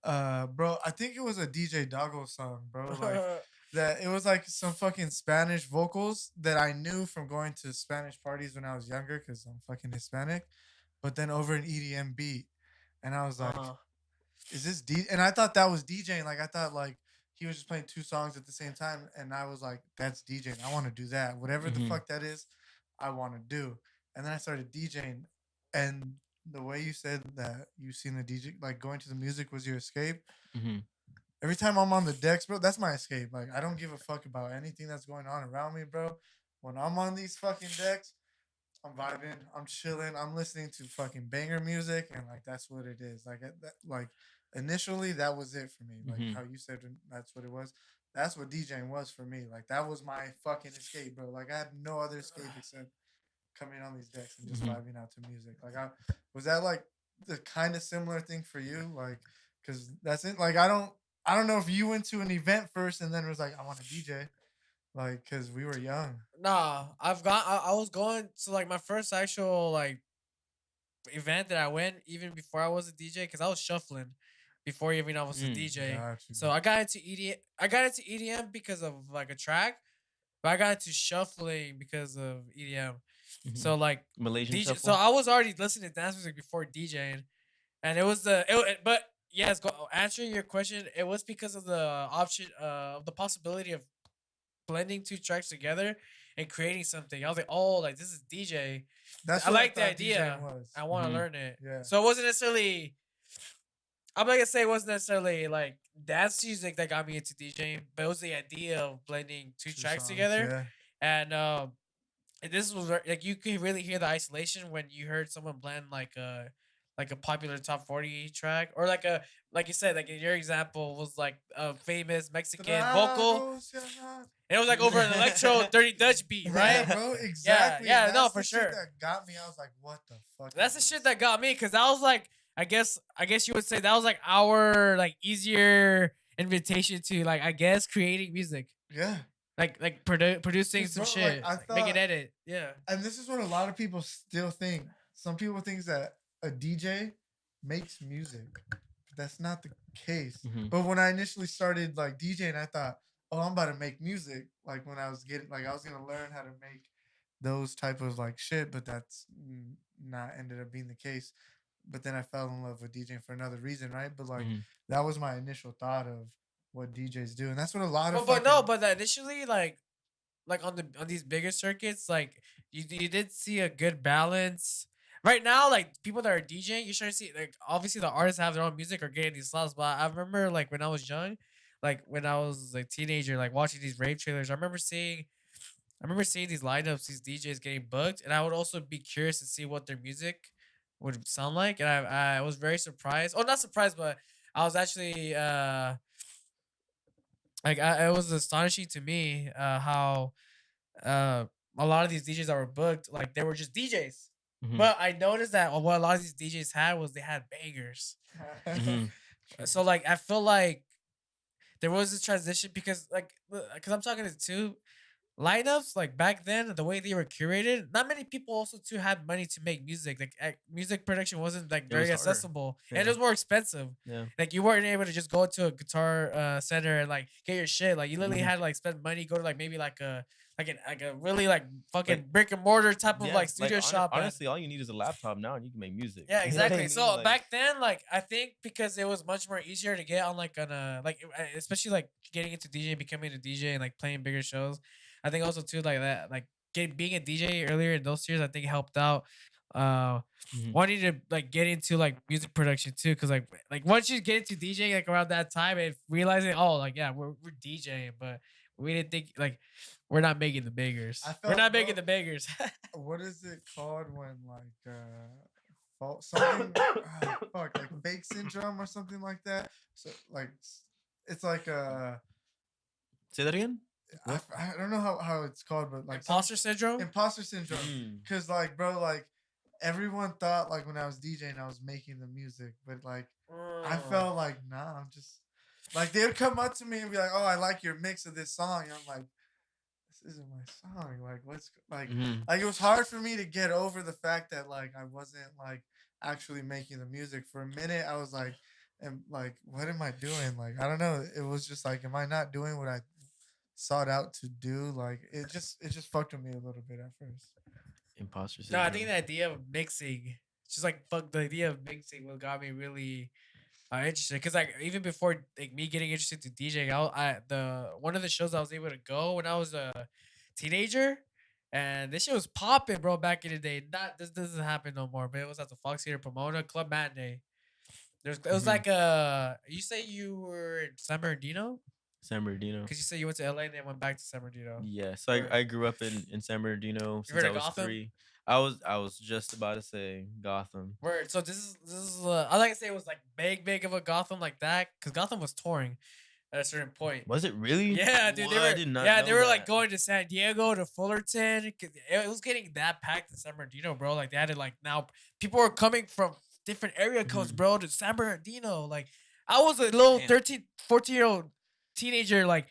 bro, I think it was a DJ Doggo song, bro. Like that it was like some fucking Spanish vocals that I knew from going to Spanish parties when I was younger, because I'm fucking Hispanic. But then over an EDM beat. And I was Uh like, huh. is this D? And I thought that was DJing. Like I thought like he was just playing two songs at the same time. And I was like, that's DJing. I want to do that. Whatever the Hmm. fuck that is, I want to do. And then I started DJing. And the way you said that you seen the DJ, like going to the music was your escape. Hmm. Every time I'm on the decks, bro, that's my escape. Like I don't give a fuck about anything that's going on around me, bro. When I'm on these fucking decks, I'm vibing, I'm chilling, I'm listening to fucking banger music, and like that's what it is. Like like initially that was it for me. Like Hmm. how you said that's what it was. That's what DJing was for me. Like that was my fucking escape, bro. Like I had no other escape except coming on these decks and just Hmm. vibing out to music. Like I was that like the kind of similar thing for you, like because that's it. Like I don't know if you went to an event first and then was like I want to DJ, like because we were young. Nah, I was going to like my first actual like event that I went even before I was a DJ because I was shuffling before even I was a Mm. DJ. Got you. So I got into EDM. I got into EDM because of like a track, but I got into shuffling because of EDM. Hmm. So like Malaysian DJ. So shuffle. I was already listening to dance music before DJing, and it was but yes, answering your question, it was because of the option of the possibility of blending two tracks together and creating something. I was like, oh, like this is DJ. That's I what I like the thought DJing idea. was. I want to Hmm. learn it. Yeah. So it wasn't necessarily. I'm not gonna say it wasn't necessarily like dance music that got me into DJing, but it was the idea of blending two Two tracks songs. together. Yeah. And this was like you can really hear the isolation when you heard someone blend like a popular top 40 track, or like you said, like in your example was like a famous Mexican vocal, Tragos, yeah. and it was like over an electro Dirty Dutch beat, Yeah, right? bro, Yeah, exactly. And yeah, no, that's for the shit sure. that got me. I was like, what the fuck That's is the shit this? that got me, because that was like I guess you would say that was like our like easier invitation to like I guess creating music, Yeah. like producing Because, some bro, like, shit, I like make an thought, edit. Yeah. and this is what a lot of people still think. Some people think that a DJ makes music. That's not the case. Hmm. But when I initially started like DJing, I thought, oh, I'm about to make music. Like when I was getting, like I was gonna learn how to make those type of like shit, but that's not ended up being the case. But then I fell in love with DJing for another reason, right? But like Hmm. that was my initial thought of what DJs do, and that's what a lot of But no, fucking but initially like on these bigger circuits, like you did see a good balance right now, like people that are DJing, you start to see like obviously the artists have their own music or getting these slots. But I remember like when I was young, like when I was like teenager, like watching these rave trailers. I remember seeing these lineups, these DJs getting booked, and I would also be curious to see what their music would sound like. And I was very surprised. Oh, not surprised, but I was actually like it was astonishing to me how uh a lot of these DJs that were booked, like they were just DJs. Mhm. But I noticed that what a lot of these DJs had was they had bangers. Mhm. True. So like I feel like there was this transition because I'm talking to two lineups like back then the way they were curated. Not many people also too had money to make music. Like music production wasn't like It was very harder. accessible and it Yeah. was more expensive. Yeah. Like you weren't able to just go to a guitar center and like get your shit. Like you literally Mhm. had to like spend money, go to like maybe like a really like Like fucking brick and mortar type of yeah, like studio shop. And honestly, all you need is a laptop now, and you can make music. yeah, You know what I exactly. mean? So Like, back then, like I think because it was much more easier to get on like on a like especially like getting into DJ, becoming a DJ, and like playing bigger shows. I think also too like that like being a DJ earlier in those years, I think helped out. Uh, mhm. wanting to like get into like music production too, because like once you get into DJing like around that time and realizing oh like yeah we're DJing, but we didn't think like we're not making the bangers. I We're felt, not making bro. the bangers. What is it called when like something fuck like fake syndrome or something like that? So like it's like Say that again. What? I don't know how it's called, but like some Imposter syndrome. imposter syndrome. Mm. Cause like bro, like everyone thought like when I was DJing I was making the music, but like I felt like nah, I'm just like they would come up to me and be like, "Oh, I like your mix of this song." And I'm like, "This isn't my song." Like, Mhm. like it was hard for me to get over the fact that like I wasn't like actually making the music. For a minute, I was like, "And like, what am I doing?" Like, I don't know. It was just like, am I not doing what I sought out to do? Like, it just fucked with me a little bit at first. Imposter No, I syndrome. think the idea of mixing, just like fuck the idea of mixing, what got me really interested. Cause like even before like me getting interested to DJing, I the one of the shows I was able to go when I was a teenager, and this shit was popping, bro. Back in the day, not this doesn't happen no more. But it was at the Fox Theater Pomona Club Matinee. It was Mhm. like you say you were in San Bernardino, San Bernardino. cause you said you went to LA and then went back to San Bernardino. Yeah, so Where I grew up in San Bernardino you since heard I of was Gotham? 3. I was just about to say Gotham. Word. So this is I like to say it was like big of a Gotham like that because Gotham was touring at a certain point. Was it really? Yeah, dude, What? I did not they know were like that. going to San Diego to Fullerton. 'Cause it was getting that packed in San Bernardino, bro. Like they had to like now people were coming from different area codes, Mhm. bro, to San Bernardino. Like I was a little Damn. 13, 14-year-old teenager, like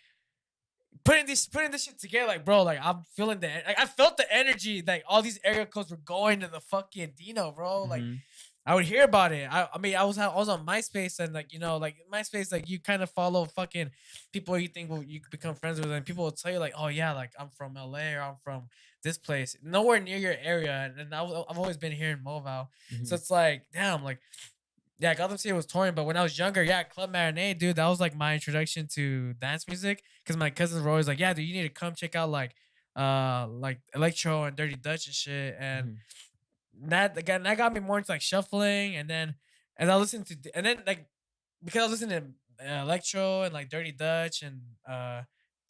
putting this shit together, like bro, like I'm feeling like I felt the energy, like all these area codes were going to the fucking Dino, bro. Like Mhm. I would hear about it. I mean, I was on MySpace and like like MySpace, like you kind of follow fucking people you think you could become friends with, and people will tell you like, oh yeah, like I'm from LA or I'm from this place, nowhere near your area, and I've always been here in Mobile, so Mhm. it's like damn, like yeah, Gotham City was touring, but when I was younger, yeah, Club Matinee, dude, that was like my introduction to dance music. Cause my cousins were always like, yeah, dude, you need to come check out like electro and Dirty Dutch and shit. And Mhm. that got me more into like shuffling. And then as I listened to, and then like because I was listening to electro and like Dirty Dutch and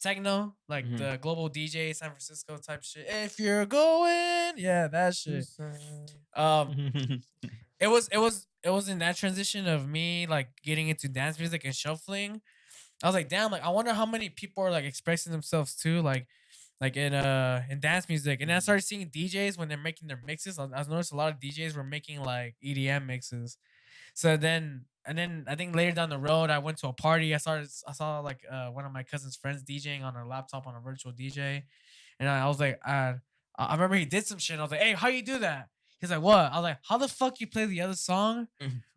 techno, like Mhm. the global DJ San Francisco type shit. If you're going, yeah, that You shit. said Um, it was in that transition of me like getting into dance music and shuffling. I was like, damn, like I wonder how many people are like expressing themselves too, like in dance music. And then I Mhm. started seeing DJs when they're making their mixes. I noticed a lot of DJs were making like EDM mixes. So then and then I think later down the road I went to a party. I saw like one of my cousin's friends DJing on a laptop on a virtual DJ. And I was like, I remember he did some shit. And I was like, hey, how you do that? He's like, what? I was like, how the fuck you play the other song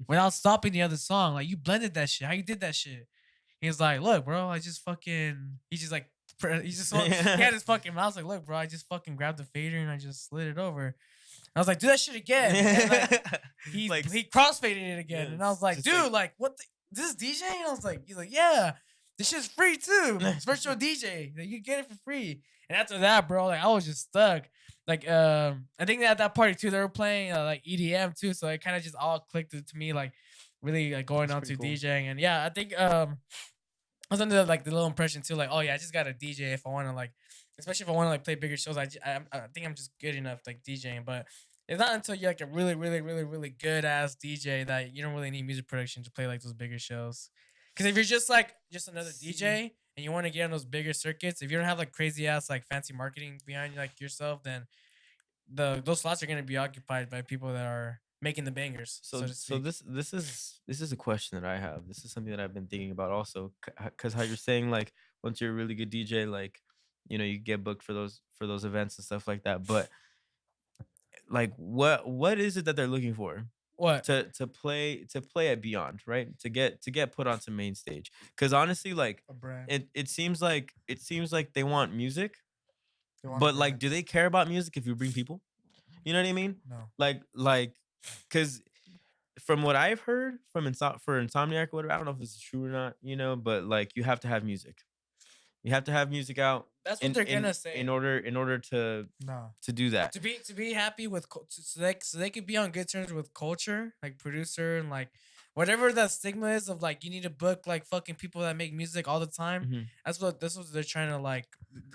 without stopping the other song? Like, you blended that shit. How you did that shit? He's like, look, bro, I just fucking. He just like, he had his fucking mouth. Like, look, bro, I just fucking grabbed the fader and I just slid it over. I was like, do that shit again. And like, Like he crossfaded it again. And I was yes, like, just like dude, like, what this DJ? And I was like, he's like, yeah, this shit's free too. It's virtual DJ. Like, you get it for free. And after that, bro, like I was just stuck. like I think at that party too they were playing like EDM too, so it kind of just all clicked to me like really like going That's on pretty to cool. DJing. And yeah, I think I was under like the little impression too, like, oh yeah, I just got a DJ if I want to like, especially if I want to like play bigger shows. I think I'm just good enough like DJing, but it's not until you're like a really good ass DJ that you don't really need music production to play like those bigger shows. Because if you're just like just another See, DJ and you want to get on those bigger circuits, if you don't have like crazy ass like fancy marketing behind like yourself, then those slots are gonna be occupied by people that are making the bangers, So so to so speak. this is a question that I have. This is something that I've been thinking about also, because how you're saying like once you're a really good DJ, like you get booked for those events and stuff like that. But like what is it that they're looking for What? to play at Beyond, right? To get put onto main stage? Because honestly, like a brand. it seems like they want music, They want a but like, brand. do they care about music if you bring people? You know what I mean? No. Like, because from what I've heard from for Insomniac or whatever, I don't know if this is true or not, but like you have to have music. You have to have music out That's what in they're in gonna say. in order to No. do that. To be happy with so they could be on good terms with culture, like producer and like whatever that stigma is of like you need to book like fucking people that make music all the time. Mhm. That's what they're trying to like.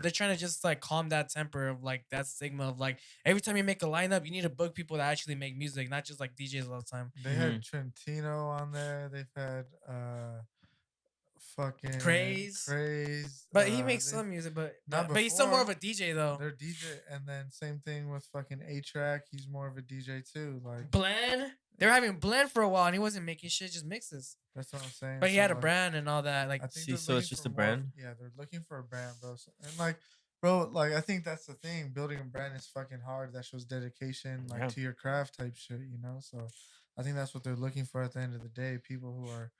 They're trying to just like calm that temper of like that stigma of like every time you make a lineup, you need to book people that actually make music, not just like DJs all the time. They had Mhm. Trentino on there. They've had fucking Craze, Craze. but he makes They some music, but not but he's still more of before. a DJ though. They're DJ, and then same thing with fucking A Track. He's more of a DJ too. Like Blend, they were having Blend for a while, and he wasn't making shit, just mixes. that's what I'm saying. But he So had a like, brand and all that. Like I think See, they're so looking it's just for a more. brand. Yeah, they're looking for a brand, bro. And like, bro, like I think that's the thing. Building a brand is fucking hard. That shows dedication, like Yeah. to your craft type shit. So I think that's what they're looking for at the end of the day. People who are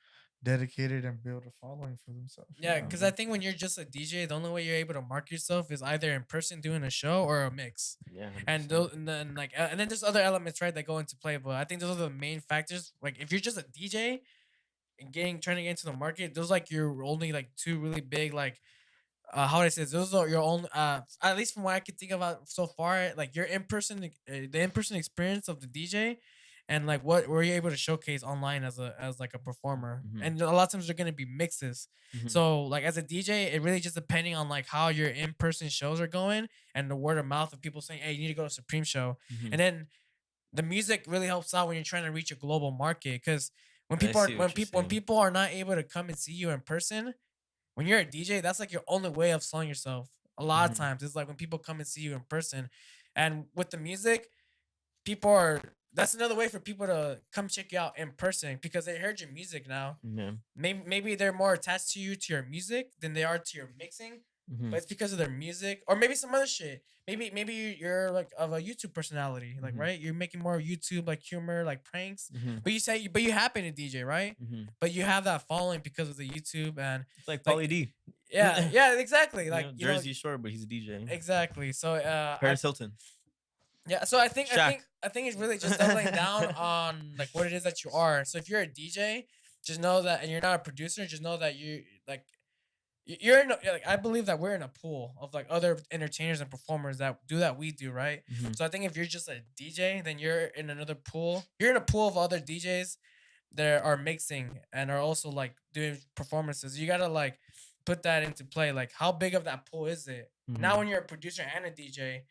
dedicated and build a following for themselves. yeah, because I think when you're just a DJ, the only way you're able to market yourself is either in person doing a show or a mix. Yeah. And 100%. and then like and then there's other elements right that go into play. But I think those are the main factors. Like if you're just a DJ and trying to get into the market, those like your only like two really big like how would I say this? Those are your own at least from what I could think about so far, like your the in-person experience of the DJ and like what were you able to showcase online as like a performer. Mhm. And a lot of times they're gonna be mixes. Mhm. So like as a DJ, it really just depending on like how your in-person shows are going and the word of mouth of people saying, hey, you need to go to Supreme show. Mhm. And then the music really helps out when you're trying to reach a global market because when I people are see what you're when saying. people are not able to come and see you in person, when you're a DJ, that's like your only way of selling yourself. A lot of Mhm. times, it's like when people come and see you in person, and with the music, people are. That's another way for people to come check you out in person because they heard your music now. Yeah. Maybe they're more attached to you to your music than they are to your mixing, Mhm. but it's because of their music or maybe some other shit. Maybe you're like of a YouTube personality, like Mhm. right? You're making more YouTube like humor, like pranks. Mhm. But you happen to DJ, right? Mhm. But you have that following because of the YouTube and It's like like Pauly D. yeah, exactly. Like Jersey Shore, but he's a DJ. exactly. So Paris Hilton. yeah. So Shaq. I think it's really just doubling down on like what it is that you are. So if you're a DJ, just know that, and you're not a producer, just know that you like you're in like I believe that we're in a pool of like other entertainers and performers that do that we do, right? Mhm. So I think if you're just a DJ, then you're in another pool. You're in a pool of other DJs that are mixing and are also like doing performances. You gotta like put that into play. Like how big of that pool is it? Now Mhm. when you're a producer and a DJ,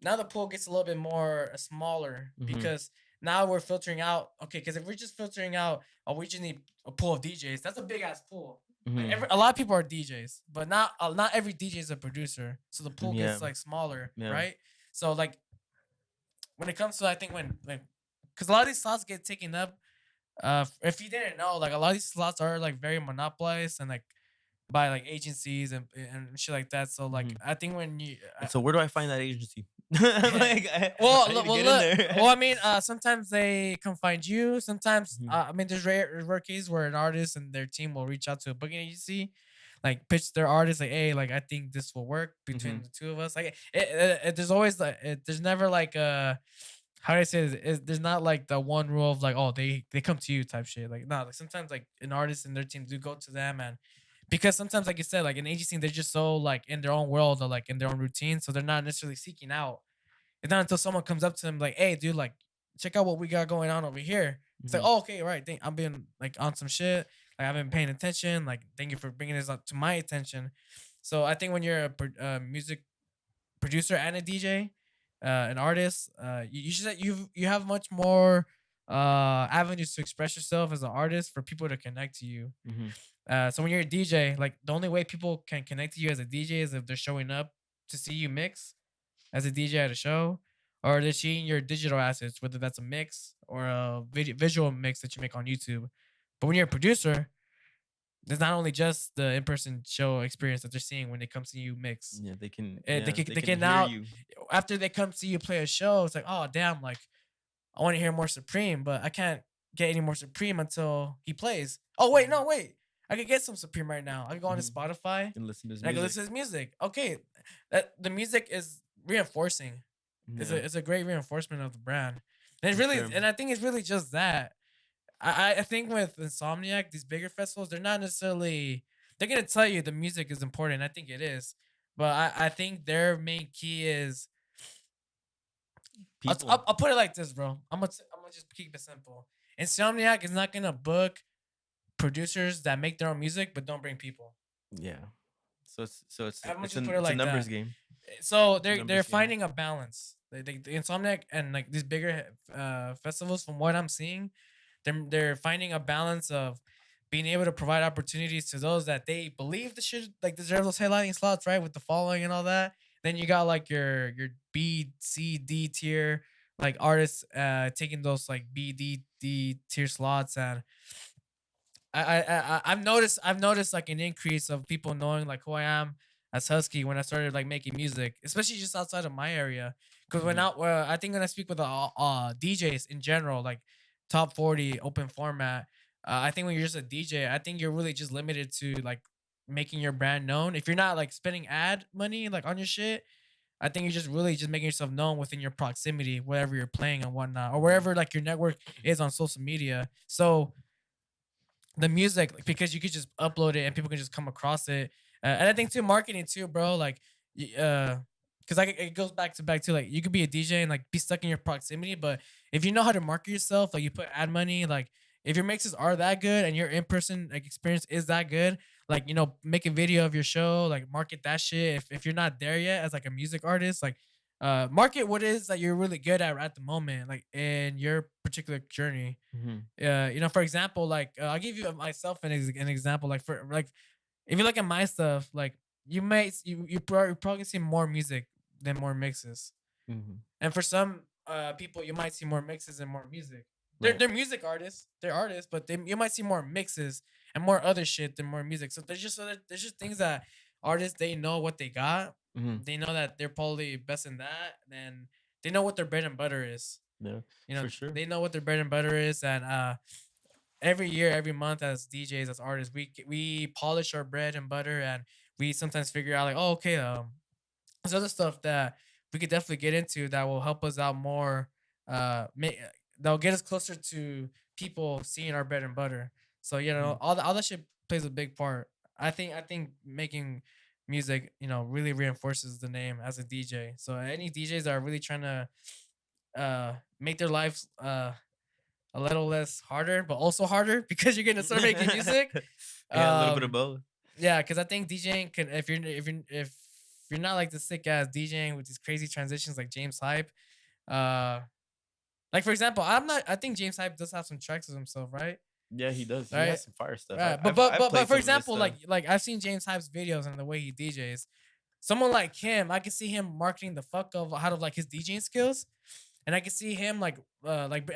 now the pool gets a little bit more smaller Mhm. because now we're filtering out. Okay, because if we're just filtering out, oh, we just need a pool of DJs. That's a big ass pool. Like Mhm. a lot of people are DJs, but not every DJ is a producer. So the pool Yeah. gets like smaller, Yeah. right? So like when it comes to I think when like because a lot of these slots get taken up. If you didn't know, like a lot of these slots are like very monopolized and like by like agencies and shit like that. So like Mhm. I think when you And so where do I find that agency? Like well, I need to well, get in look. there. Well, I mean, sometimes they come find you. Sometimes, Mhm. I mean, there's rare cases where an artist and their team will reach out to a booking agency, like pitch their artist, like, hey, like I think this will work between Mhm. the two of us. Like, there's always like, there's never like how do I say this? There's not like the one rule of like, oh, they come to you type shit. Like, no, like sometimes like an artist and their team do go to them and. Because sometimes, like you said, like an agency, they're just so like in their own world or like in their own routine, so they're not necessarily seeking out. It's not until someone comes up to them like, "Hey, dude, like, check out what we got going on over here." It's like, Mhm. "Oh, okay, right. I'm being like on some shit. Like, I've been paying attention. Like, thank you for bringing this up to my attention." So I think when you're music producer and a DJ, an artist, you should you have much more avenues to express yourself as an artist for people to connect to you. Mhm. So when you're a DJ, like the only way people can connect to you as a DJ is if they're showing up to see you mix as a DJ at a show, or they're seeing your digital assets, whether that's a mix or a visual mix that you make on YouTube. But when you're a producer, there's not only just the in-person show experience that they're seeing when they come see you mix. Yeah, they can. They Yeah, can they they can can hear now you. after they come see you play a show, it's like, oh damn, like I want to hear more Supreme, but I can't get any more Supreme until he plays. Oh wait, no wait, I could get some Supreme right now. I can go on his Mhm. Spotify And listen to his and I can music. listen to his music. Okay, that the music is reinforcing. Yeah, It's a great reinforcement of the brand. And it's for really sure. and I think it's really just that. I think with Insomniac, these bigger festivals, they're not necessarily they're gonna tell you the music is important. I think it is. But I think their main key is People. I'll put it like this, bro. I'm gonna just keep it simple. Insomniac is not gonna book producers that make their own music but don't bring people. Yeah. So I'm gonna it's just put it a like numbers that. game. So they're Numbers game. finding a balance. The Insomniac and like these bigger festivals, from what I'm seeing, they're finding a balance of being able to provide opportunities to those that they believe they should like deserve those headlining slots, right? With the following and all that. Then you got like your B, C, D tier like artists taking those like B, D tier slots. And I've noticed like an increase of people knowing like who I am as Husky when I started like making music, especially just outside of my area. Because when Mhm. out, I think when I speak with DJs in general, like top 40 open format, I think when you're just a DJ, I think you're really just limited to like making your brand known. If you're not like spending ad money like on your shit, I think you're just really just making yourself known within your proximity, wherever you're playing and whatnot, or wherever like your network is on social media. So the music like, because you could just upload it and people can just come across it. And I think too marketing too, bro. Like, because like it goes back to like you could be a DJ and like be stuck in your proximity, but if you know how to market yourself, like you put ad money, like if your mixes are that good and your in person like experience is that good, like make a video of your show, like market that shit. If you're not there yet as like a music artist, like market what it is that you're really good at the moment, like in your particular journey. Mhm. For example, like I'll give you myself an example. Like for like, if you look at my stuff, like you probably see more music than more mixes. Mhm. And for some people, you might see more mixes and more music. Right. They're music artists, they're artists, but you might see more mixes and more other shit than more music. So there's just things that artists they know what they got. Mhm. They know that they're probably best in that, and they know what their bread and butter is. Yeah, for sure. They know what their bread and butter is, and every year, every month as DJs, as artists, we polish our bread and butter, and we sometimes figure out like, oh, okay, there's other stuff that we could definitely get into that will help us out more. That'll get us closer to people seeing our bread and butter. So Mhm. all that shit plays a big part. I think making music, really reinforces the name as a DJ. So any DJs that are really trying to make their lives a little less harder, but also harder because you're gonna start making music. Yeah, a little bit of Um, both. yeah, because I think DJing can if you're not like the sick ass DJing with these crazy transitions like James Hype. Uh, like for example, I think James Hype does have some tracks of himself, right? Yeah, he does. He Right. has some fire stuff. Right. I've But played for some of his example, stuff. like I've seen James Hype's videos and the way he DJs. Someone like him, I can see him marketing the fuck of out of like his DJing skills, and I can see him like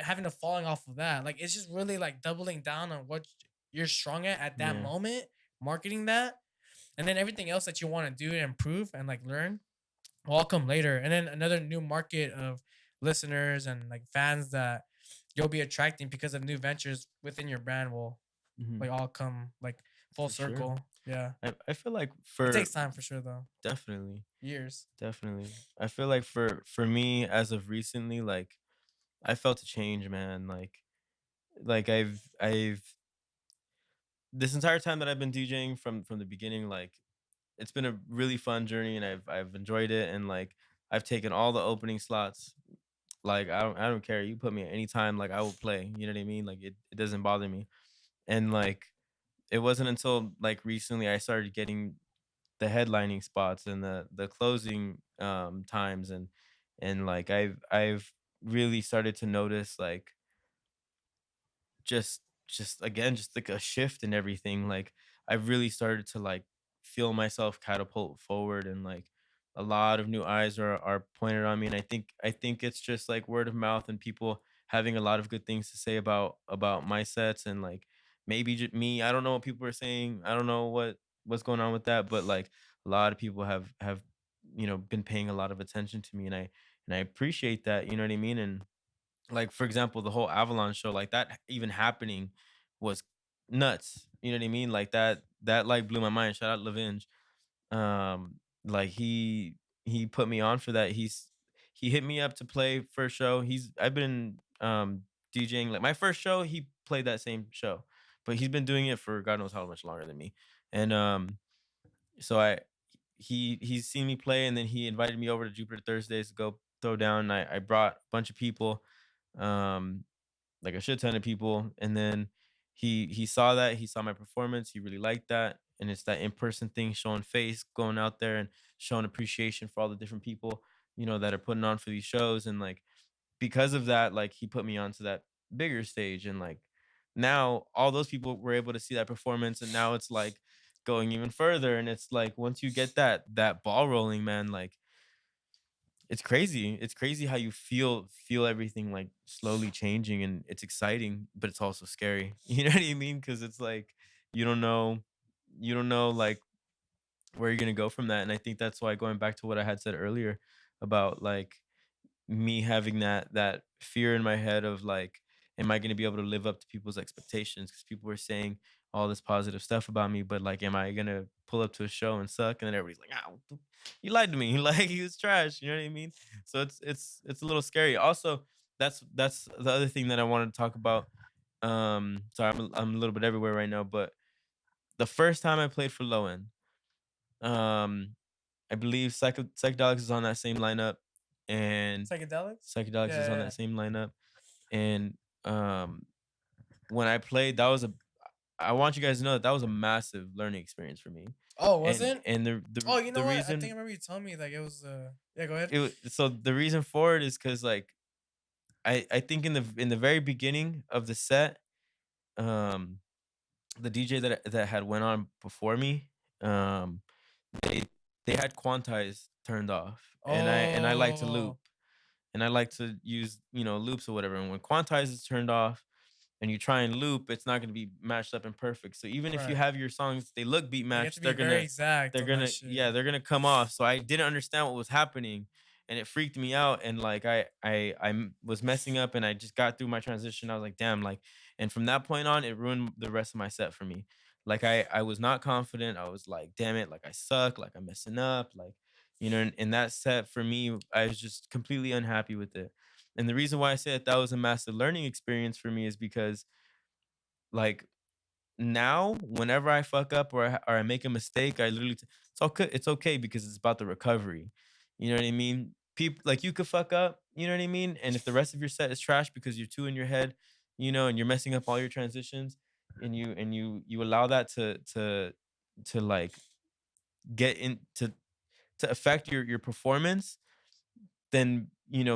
having a falling off of that. Like it's just really like doubling down on what you're strong at that Yeah. moment, marketing that, and then everything else that you want to do and improve and like learn will all come later. And then another new market of listeners and like fans that you'll be attracting because of new ventures within your brand will Mhm. like all come like full For sure. circle. Yeah, I feel like it for takes time for sure though. definitely, Years. definitely. I feel like for me as of recently, like I felt a change, man. Like I've this entire time that I've been DJing from the beginning, like it's been a really fun journey and I've enjoyed it and like I've taken all the opening slots. Like I don't care. You put me at any time, like I will play. You know what I mean? Like it doesn't bother me. And like it wasn't until like recently I started getting the headlining spots and the closing times, and like I've really started to notice like just again just like a shift in everything. Like I've really started to like feel myself catapult forward, and like a lot of new eyes are pointed on me, and I think it's just like word of mouth and people having a lot of good things to say about my sets, and like maybe me. I don't know what people are saying. I don't know what's going on with that, but like a lot of people have been paying a lot of attention to me, and I appreciate that. You know what I mean? And like for example, the whole Avalon show, like that even happening was nuts. You know what I mean? Like that like blew my mind. Shout out Lavinge. Like he put me on for that. He hit me up to play for a show. I've been DJing like my first show, he played that same show. But he's been doing it for God knows how much longer than me. And so he's seen me play, and then he invited me over to Jupiter Thursdays to go throw down. I brought a bunch of people, um, like a shit ton of people, and then he saw that, he saw my performance, he really liked that, and it's that in person thing, showing face, going out there and showing appreciation for all the different people that are putting on for these shows, and like because of that, like he put me onto that bigger stage, and like now all those people were able to see that performance, and now it's like going even further, and it's like once you get that ball rolling, man, like it's crazy. It's crazy how you feel everything like slowly changing, and it's exciting, but it's also scary. You know what I mean? Because it's like you don't know, you don't know like where you're gonna go from that. And I think that's why, going back to what I had said earlier about like me having that fear in my head of like, am I going to be able to live up to people's expectations, because people were saying all this positive stuff about me, but like am I going to pull up to a show and suck, and then everybody's like, ah, you lied to me. Like he was trash, you know what I mean? So it's a little scary. Also, that's the other thing that I wanted to talk about. Sorry, I'm a little bit everywhere right now, but the first time I played for Lowen, um I believe Psychedelics is on that same lineup, and Psychedelics? Psychedelics is Yeah, on yeah. that same lineup. And when I played, that was a I want you guys to know that that was a massive learning experience for me. Oh, And wasn't? and the Oh, you the know what? I think I reason remember you telling me like it was. Yeah, go ahead. so the reason for it is because like I think in the very beginning of the set, um, the DJ that had went on before me, um, they they had quantize turned off, and I like to loop, Oh, and I like to use loops or whatever. And when quantize is turned off and you try and loop, it's not going to be matched up and perfect. So even if you right. have your songs, they look beat Like you have to matched, be they're very gonna exact they're on that gonna shit. yeah they're gonna come off. So I didn't understand what was happening, and it freaked me out. And like was messing up, and I just got through my transition. I was like, damn, like, and from that point on, it ruined the rest of my set for me. Like I was not confident. I was like, damn it, like I suck, like I'm messing up, like in that set for me, I was just completely unhappy with it. And the reason why I say that was a massive learning experience for me is because like now whenever I fuck up or I make a mistake, I literally it's okay, it's okay, because it's about the recovery. You know what I mean? People like you could fuck up, you know what I mean? And if the rest of your set is trash because you're too in your head, and you're messing up all your transitions, and you allow that to like get in to affect your performance, then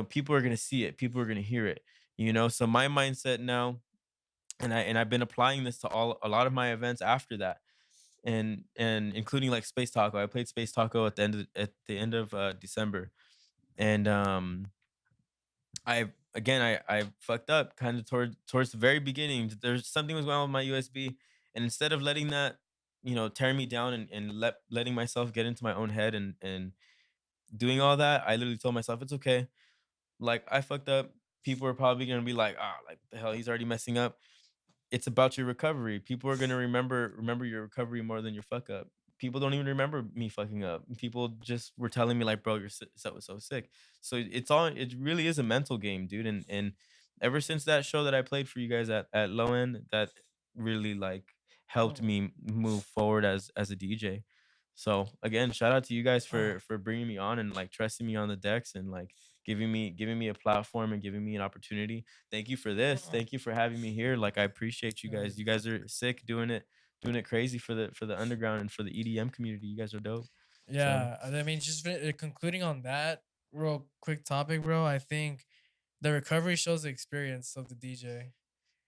people are going to see it, people are going to hear it. So my mindset now, and I've been applying this to a lot of my events after that, and including like Space Taco. I played Space Taco at the end of December, and I fucked up kind of towards the very beginning. There's something was going on with my USB, and instead of letting that tear me down, and letting myself get into my own head, and doing all that, I literally told myself it's okay. Like I fucked up. People are probably gonna be like, ah, like the hell, he's already messing up. It's about your recovery. People are gonna remember your recovery more than your fuck up. People don't even remember me fucking up. People just were telling me like, bro, your set was so sick. So it really is a mental game, dude. And ever since that show that I played for you guys at Low End, that really like helped Oh, me move forward as a DJ. So again, shout out to you guys for bringing me on and like trusting me on the decks and like giving me a platform and giving me an opportunity. Thank you for this. Thank you for having me here. Like I appreciate you guys. You guys are sick doing it crazy for the underground and for the EDM community. You guys are dope. So Yeah, I mean, just concluding on that real quick topic, bro. I think the recovery shows the experience of the DJ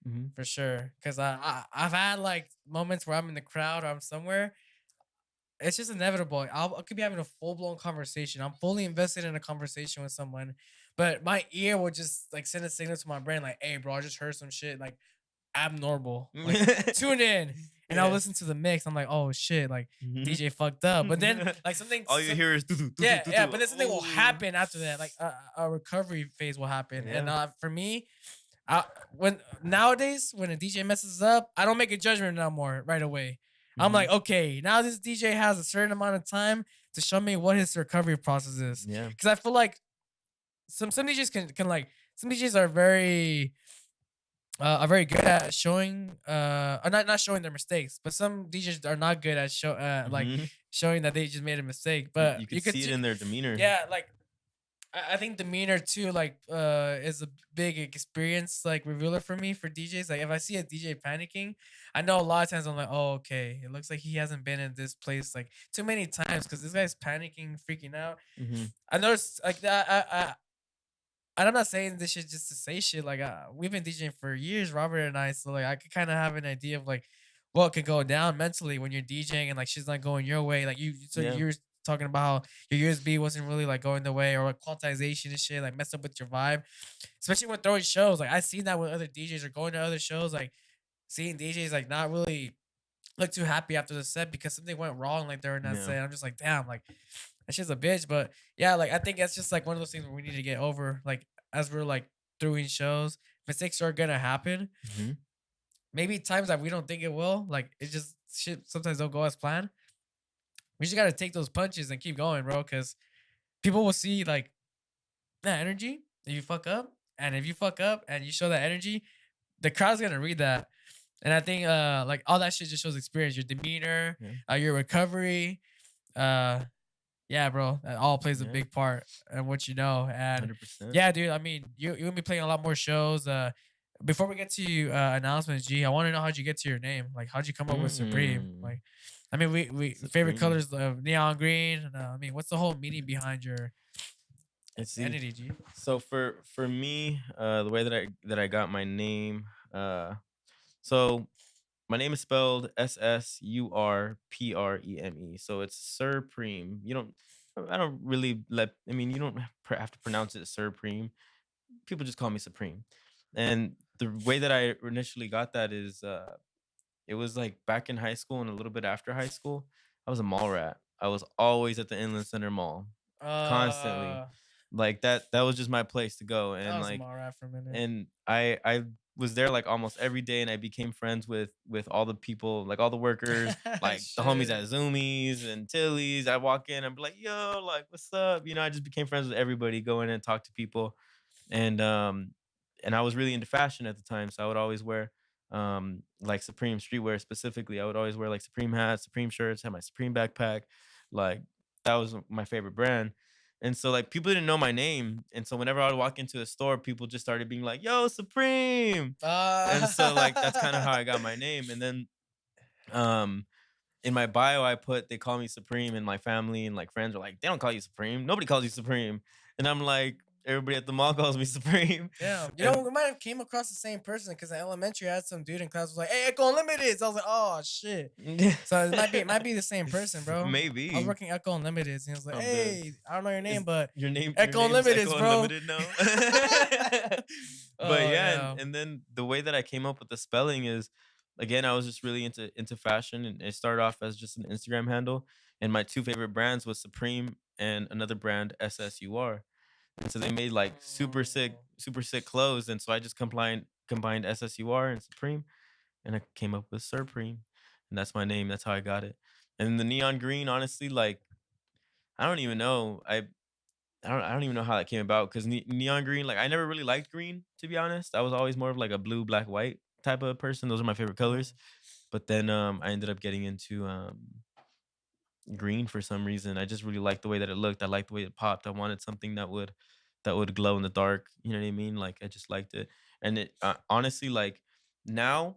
mhm. for sure. Cause I've had like moments where I'm in the crowd or I'm somewhere. It's just inevitable. I could be having a full blown conversation. I'm fully invested in a conversation with someone, but my ear will just like send a signal to my brain, like, "Hey, bro, I just heard some shit like abnormal. Like, tune in." And I'll Yeah. listen to the mix. I'm like, "Oh shit, like Mhm. DJ fucked up." But then like something, All you hear is doo doo doo doo yeah, doo yeah. doo. But then something will Oh. happen after that. Like a recovery phase will happen. And Yeah. for me, when nowadays when a DJ messes up, I don't make a judgment no more right away. I'm like, Mhm. okay, now this DJ has a certain amount of time to show me what his recovery process is. Yeah. Because I feel like some DJs can like some DJs are very good at showing not showing their mistakes, but some DJs are not good at like Mhm. showing that they just made a mistake. You, But you you could could see it see, in their demeanor. yeah, like I think demeanor too, like is a big experience like revealer for me for DJs. Like if I see a DJ panicking, I know a lot of times I'm like, oh okay, it looks like he hasn't been in this place like too many times because this guy's panicking, freaking out. Mhm. I noticed like that. And I'm not saying this shit just to say shit. Like we've been DJing for years, Robert and I. So like I could kind of have an idea of like what could go down mentally when you're DJing and like shit's not going your way. Like so Yeah. you're talking about how your USB wasn't really like going the way or like quantization and shit like messed up with your vibe, especially when throwing shows. Like I've seen that with other DJs or going to other shows, like seeing DJs like not really look too happy after the set because something went wrong like during that Yeah. set. I'm just like, damn, like that shit's a bitch. But yeah, like I think that's just like one of those things where we need to get over. Like as we're like doing shows, mistakes are gonna happen. Mhm. Maybe times that we don't think it will. Like it just shit sometimes don't go as planned. We just gotta take those punches and keep going, bro. Cause people will see like that energy if you fuck up. And if you fuck up and you show that energy, the crowd's gonna read that. And I think like all that shit just shows experience, your demeanor, Yeah. your recovery, uh yeah, bro, that all plays a Yeah. big part in what you know. And 100%. yeah, dude, I mean, you're gonna be playing a lot more shows. Before we get to announcements, G, I want to know how'd you get to your name? Like, how'd you come up with Supreme? Mm. Like, I mean, we favorite Supreme. colors of neon green. And, I mean, what's the whole meaning behind your Let's see. entity, G? So for me, the way that I got my name, so my name is spelled SSURPREME. So it's Supreme. I don't really I mean, you don't have to pronounce it Supreme. People just call me Supreme. And the way that I initially got that is it was like back in high school and a little bit after high school. I was a mall rat. I was always at the Inland Center Mall, constantly. Uh, Like that was just my place to go. I And was a like Mara for a minute. and I was there like almost every day, and I became friends with all the people, like all the workers, like the homies Shit. at Zoomies and Tilly's. I walk in, I'm like, yo, like what's up? I just became friends with everybody, go in and talk to people. And um and I was really into fashion at the time, so I would always wear like Supreme streetwear. Specifically, I would always wear like Supreme hats, Supreme shirts, have my Supreme backpack. Like that was my favorite brand. And so like people didn't know my name, and so whenever I would walk into a store, people just started being like, yo, Supreme. And so like that's kind of how I got my name. And then um in my bio I put, they call me Supreme, and my family and like friends are like, they don't call you Supreme, nobody calls you Supreme. And I'm like, everybody at the mall calls me Supreme. Yeah, you know, And we might have came across the same person because in elementary I had some dude in class was like, "Hey, Echo Unlimited." So I was like, "Oh shit." So it might be the same person, bro. I was maybe. working Echo Unlimited, and he was like, I'm dead. "Hey, I don't know your name, Is but your Echo name's Unlimited, Echo bro." Unlimited now? But Oh yeah, yeah. and then the way that I came up with the spelling is, again, I was just really into fashion, and it started off as just an Instagram handle. And my two favorite brands was Supreme and another brand, SSUR. And so they made like Mm. super sick clothes. And so I just combined SSUR and Supreme, and I came up with Surpreme. And that's my name. That's how I got it. And the neon green, honestly, like I don't even know. I don't even know how that came about, because neon green, like I never really liked green, to be honest. I was always more of like a blue, black, white type of person. Those are my favorite colors. Mm. But then I ended up getting into green for some reason. I just really liked the way that it looked. I liked the way it popped. I wanted something that would glow in the dark. You know what I mean? Like I just liked it. And it honestly, like now,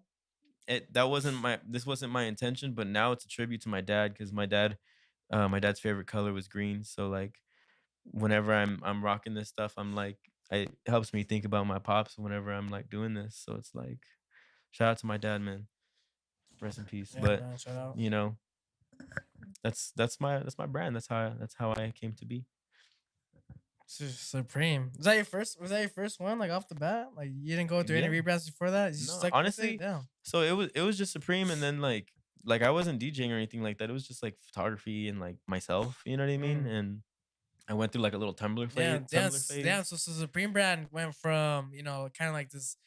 that wasn't my this wasn't my intention, but now it's a tribute to my dad because my dad's favorite color was green. So like whenever I'm rocking this stuff, I'm like it helps me think about my pops whenever I'm like doing this. So it's like shout out to my dad, man. Rest in peace. Yeah, But man. Shout out. you know, that's my brand. That's how I came to be. Supreme. Was that your first? Was that your first one? Like off the bat? Like you didn't go through any Yeah. rebrands before that? You just No, stuck with it? honestly, Yeah. so it was just Supreme, and then like I wasn't DJing or anything like that. It was just like photography and like myself, you know what I mean? Mm. And I went through like a little Damn, damn, Tumblr damn. phase. So Supreme brand went from kind of like this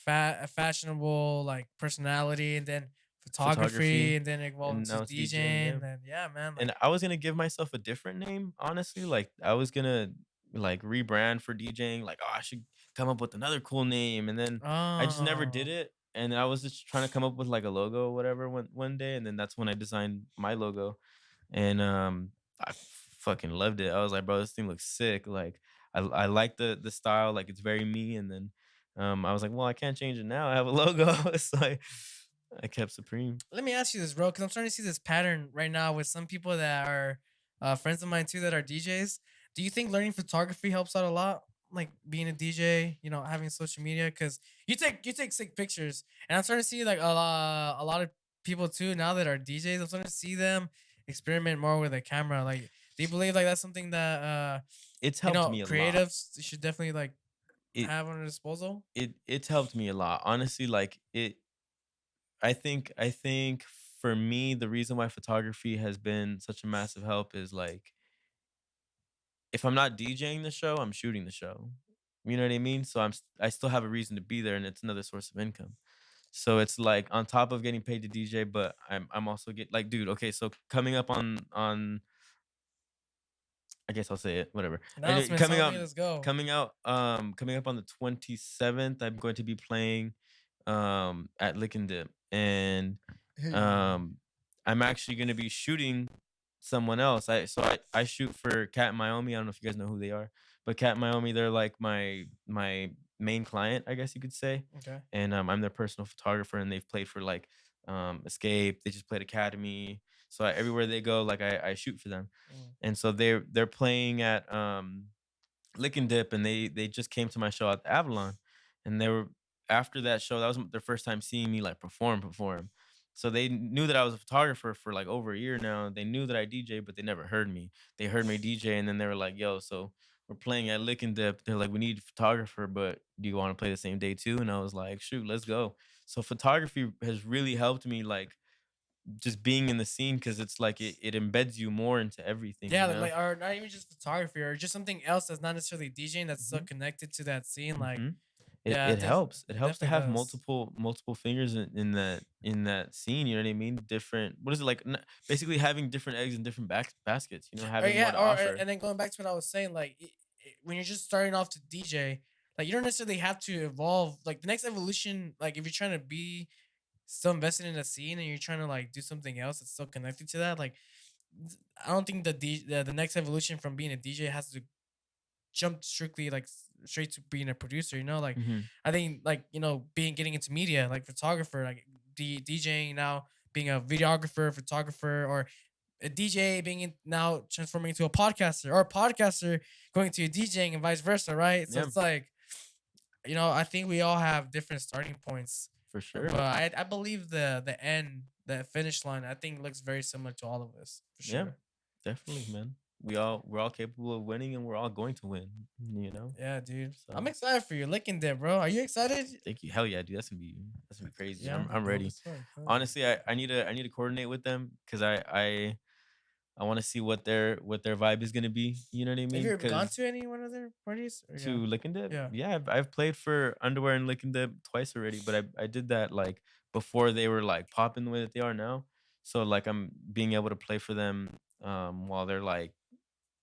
fashionable like personality, and then photography, Photography, and then it evolved and into now it's DJing, DJing, yeah. and then yeah, man. Like And I was gonna give myself a different name, honestly. Like I was gonna like rebrand for DJing, like, oh, I should come up with another cool name. And then I just never did oh, it. And I was just trying to come up with like a logo or whatever one day. And then that's when I designed my logo. And I fucking loved it. I was like, bro, this thing looks sick. Like I like the style, like it's very me. And then I was like, well, I can't change it now. I have a logo. So I kept Supreme. let me ask you this, bro, because I'm starting to see this pattern right now with some people that are friends of mine too that are DJs. Do you think learning photography helps out a lot? Like being a DJ, having social media, because you take sick pictures, and I'm starting to see like a lot of people too now that are DJs. I'm starting to see them experiment more with a camera. Like, do you believe like that's something that It's helped me a lot. creatives should definitely like It have on their disposal? it's helped me a lot. Honestly, like I think for me, the reason why photography has been such a massive help is like if I'm not DJing the show, I'm shooting the show. You know what I mean? So I still have a reason to be there, and it's another source of income. So it's like on top of getting paid to DJ, but I'm also get like, dude, okay, so coming up on I guess I'll say it, whatever. Anyway, Announcements, homie. Let's go. coming up on the 27th, I'm going to be playing at Lick and Dip. And Hey. um I'm actually gonna be shooting someone else. I shoot for Cat and Miami. I don't know if you guys know who they are, but Cat and Miami, they're like my main client, I guess you could say. Okay. And I'm their personal photographer, and they've played for like Escape. They just played Academy. So everywhere they go, like I shoot for them. Mm. And so they're playing at Lick and Dip, and they just came to my show at the Avalon, and they were after that show. That was their first time seeing me like perform. So they knew that I was a photographer for like over a year now. They knew that I DJ, but they never heard me. They heard me DJ, and then they were like, "Yo, so we're playing at Lick and Dip." They're like, "We need a photographer, but do you want to play the same day too?" And I was like, "Shoot, let's go." So photography has really helped me, like just being in the scene, because it's like it embeds you more into everything, Yeah, you like, know. or not even just photography, or just something else that's not necessarily DJing that's still hmm connected to that scene. Like, hmm It yeah, it helps. It it helps to definitely have does. multiple fingers in that scene. You know what I mean? Different. What is it like? Basically, having different eggs in different baskets. You know, Or having more yeah, to or offer. and then going back to what I was saying, like when you're just starting off to DJ, like you don't necessarily have to evolve. Like the next evolution, like if you're trying to be still invested in a scene and you're trying to like do something else that's still connected to that, like I don't think the next evolution from being a DJ has to jump strictly like straight to being a producer. Like hmm I think like being getting into media, like photographer, like DJing now, being a videographer, photographer, or a DJ being now transforming into a podcaster, or a podcaster going to DJing, and vice versa, right? So Yeah, it's like I think we all have different starting points, for but sure. I believe the finish line I think looks very similar to all of us for Yeah, sure. definitely, man. We're all capable of winning, and we're all going to win. You know. Yeah, dude. I'm So excited for you. Licking there, bro. Are you excited? thank you. Hell yeah, dude. That's gonna be crazy. Yeah, I'm dope ready. as fuck. Hell yeah. Honestly, I need to coordinate with them because I want to see what their vibe is gonna be. You know what I Have you mean? ever gone Because to any one of their parties? Or yeah. to Lick and Dip, Yeah. yeah, I've played for Underwear and Lick and Dip twice already, but I did that like before they were like popping the way that they are now. So like I'm being able to play for them while they're like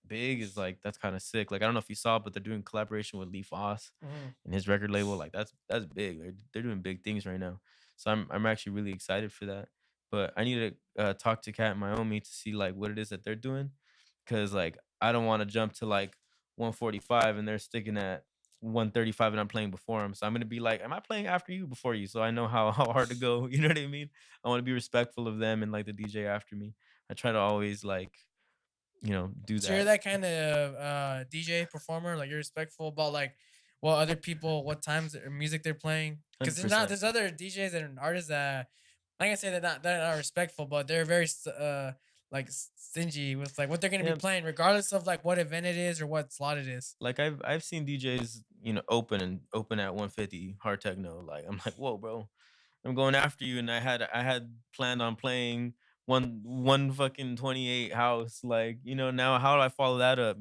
big is like that's kind of sick. Like I don't know if you saw, but they're doing collaboration with Lee Foss Mhm. and his record label. Like that's big. They're doing big things right now. So I'm actually really excited for that. but I need to talk to Kat and Myomi to see like what it is that they're doing, because like I don't want to jump to like 145 and they're sticking at 135 and I'm playing before them. So I'm gonna be like, am I playing after you, before you? So I know how hard to go. You know what I mean? I want to be respectful of them and like the DJ after me. I try to always like do So you're that. that kind of DJ performer, like you're respectful about like what other people, what times or music they're playing. Because Hundred there's not, percent. there's other DJs and artists that, like I say, they're not respectful, but they're very like stingy with like what they're gonna be Yeah, playing, regardless of like what event it is or what slot it is. like I've seen DJs open at 150 hard techno. Like I'm like, whoa, bro, I'm going after you, and I had planned on playing one fucking 28 house. Like now how do I follow that up?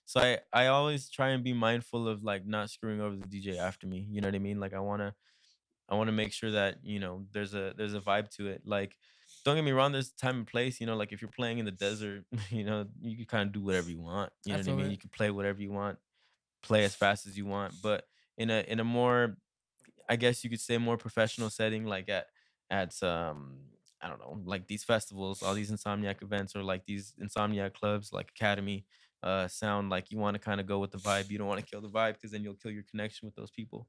So I always try and be mindful of like not screwing over the DJ after me. You know what I mean? Like I want to make sure that there's a vibe to it. Like, don't get me wrong, there's time and place. Like if you're playing in the desert, you can kind of do whatever you want. You I know what I feel mean? it. You can play whatever you want, play as fast as you want. But in a more, I guess you could say, more professional setting, like at I don't know, like these festivals, all these Insomniac events, or like these Insomniac clubs, like Academy, sound like you want to kind of go with the vibe. You don't want to kill the vibe, because then you'll kill your connection with those people.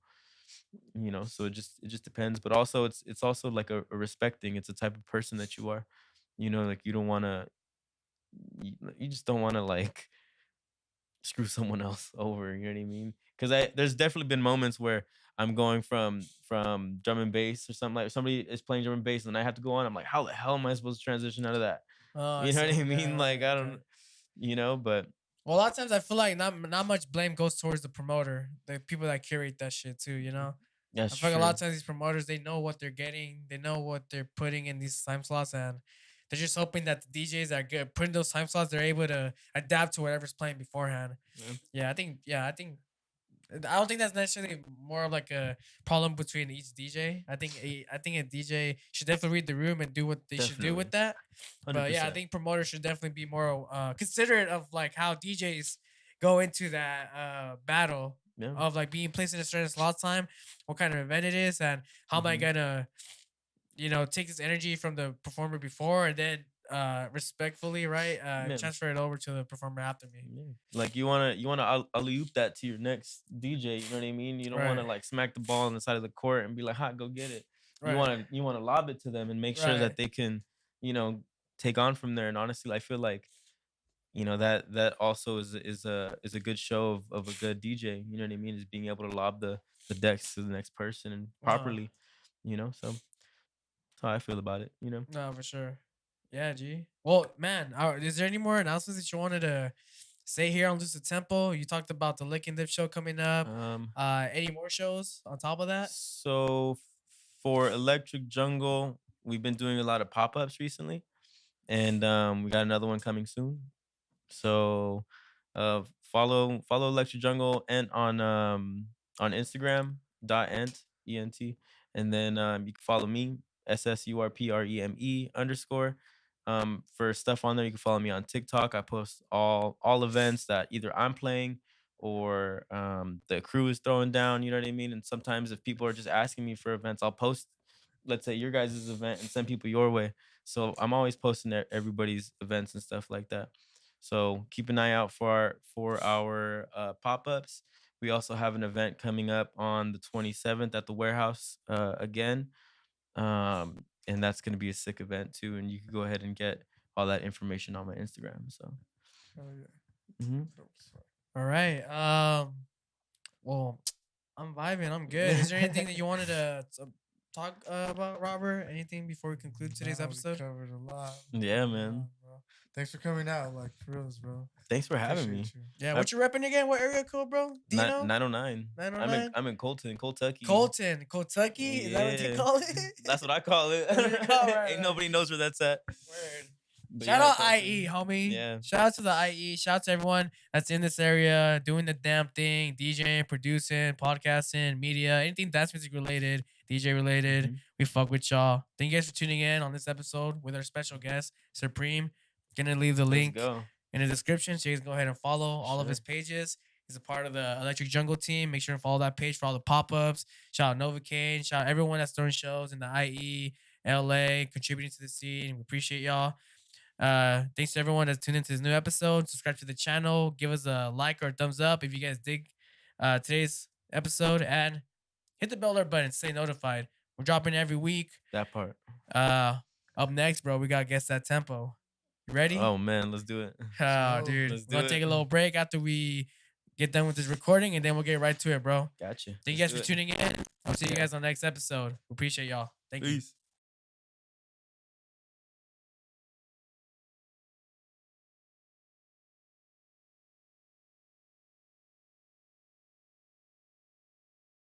So it just depends. But also it's also like a respect thing. It's a type of person that you are. Like you don't want to, you just don't want to like screw someone else over. You know what I mean? Because there's definitely been moments where I'm going from drum and bass or something, like somebody is playing drum and bass and I have to go on. I'm like, how the hell am I supposed to transition out of that? Oh, I You know what I see. Yeah, mean? Like, right. I Okay. don't, but Well, a lot of times I feel like not much blame goes towards the promoter, the people that curate that shit too. I that's feel like a lot true. of times these promoters, they know what they're getting, they know what they're putting in these time slots, and they're just hoping that the DJs that get put in those time slots, they're able to adapt to whatever's playing beforehand. Yeah, I don't think that's necessarily more of like a problem between each DJ. I think a DJ should definitely read the room and do what they should do with definitely, that. hundred But yeah, I percent. think promoters should definitely be more considerate of like how DJs go into that battle Yeah, of like being placed in a certain slot time, what kind of event it is, and how am I hmm gonna take this energy from the performer before and then respectfully, right, yeah. transfer it over to the performer after me. Yeah. Like you wanna alley oop that to your next DJ. You know what I mean? You don't wanna Right, like smack the ball on the side of the court and be like, "Hot, go get it." You right, wanna you wanna lob it to them and make sure right. that they can, you know, take on from there. And honestly, I feel like that also is a good show of a good DJ. You know what I mean? Is being able to lob the decks to the next person and Uh-huh. properly. So that's how I feel about it. No, for sure. Yeah, G. Well, man, is there any more announcements that you wanted to say here on Lucid Temple? You talked about the Lick and Dip show coming up. Um, Any more shows on top of that? so for Electric Jungle, we've been doing a lot of pop-ups recently, and we got another one coming soon. So follow Electric Jungle and on Instagram ent, and then you can follow me SSURPREME _ for stuff on there. You can follow me on TikTok. I post all events that either I'm playing or the crew is throwing down. You know what I mean? And sometimes if people are just asking me for events, I'll post, let's say, your guys' event and send people your way. So I'm always posting everybody's events and stuff like that. So keep an eye out for our pop-ups. We also have an event coming up on the 27th at the warehouse again. And that's going to be a sick event too. And you can go ahead and get all that information on my Instagram. So Oh yeah. mhm. Dope as fuck. All right. Well, I'm vibing. I'm good. Is there anything that you wanted to talk about, Robert? Anything before we conclude today's Nah, we episode? covered a lot. We Yeah, covered a man. lot, bro. Thanks for coming out, like for reals, bro. Thanks for having me. Appreciate you. Yeah. I What you repping again? What area code, bro? Dino? 909. I'm in 909? I'm in Colton, Kentucky. Colton, Kentucky? Is that what they Yeah. call it? That's what I call it. That's what you call it, right, Ain't right. nobody knows where that's at. Word. But Shout yeah, out Colton. IE, homie. Yeah. Shout out to the IE. Shout out to everyone that's in this area doing the damn thing, DJing, producing, podcasting, media, anything dance music related, DJ related. Mhm. We fuck with y'all. Thank you guys for tuning in on this episode with our special guest, Supreme. Gonna leave the Let's link go. in the description so you guys go ahead and follow all of Sure. his pages. He's a part of the Electric Jungle team. Make sure to follow that page for all the pop-ups. Shout out Novocaine. Shout out everyone that's throwing shows in the IE LA, contributing to the scene. We appreciate y'all. Thanks to everyone that's tuned into this new episode. Subscribe to the channel. Give us a like or a thumbs up if you guys dig today's episode, and hit the bell alert button. Stay notified. We're dropping every week. That part. Up next, bro, we got Guess That Tempo. You ready? Oh man, let's do it. Oh, dude. Let's We're gonna do take it. a little break after we get done with this recording, and then we'll get right to it, bro. Gotcha. Thank you guys Let's for do it. tuning in. I'll see you Yeah. guys on the next episode. We appreciate y'all. Thank you. Peace.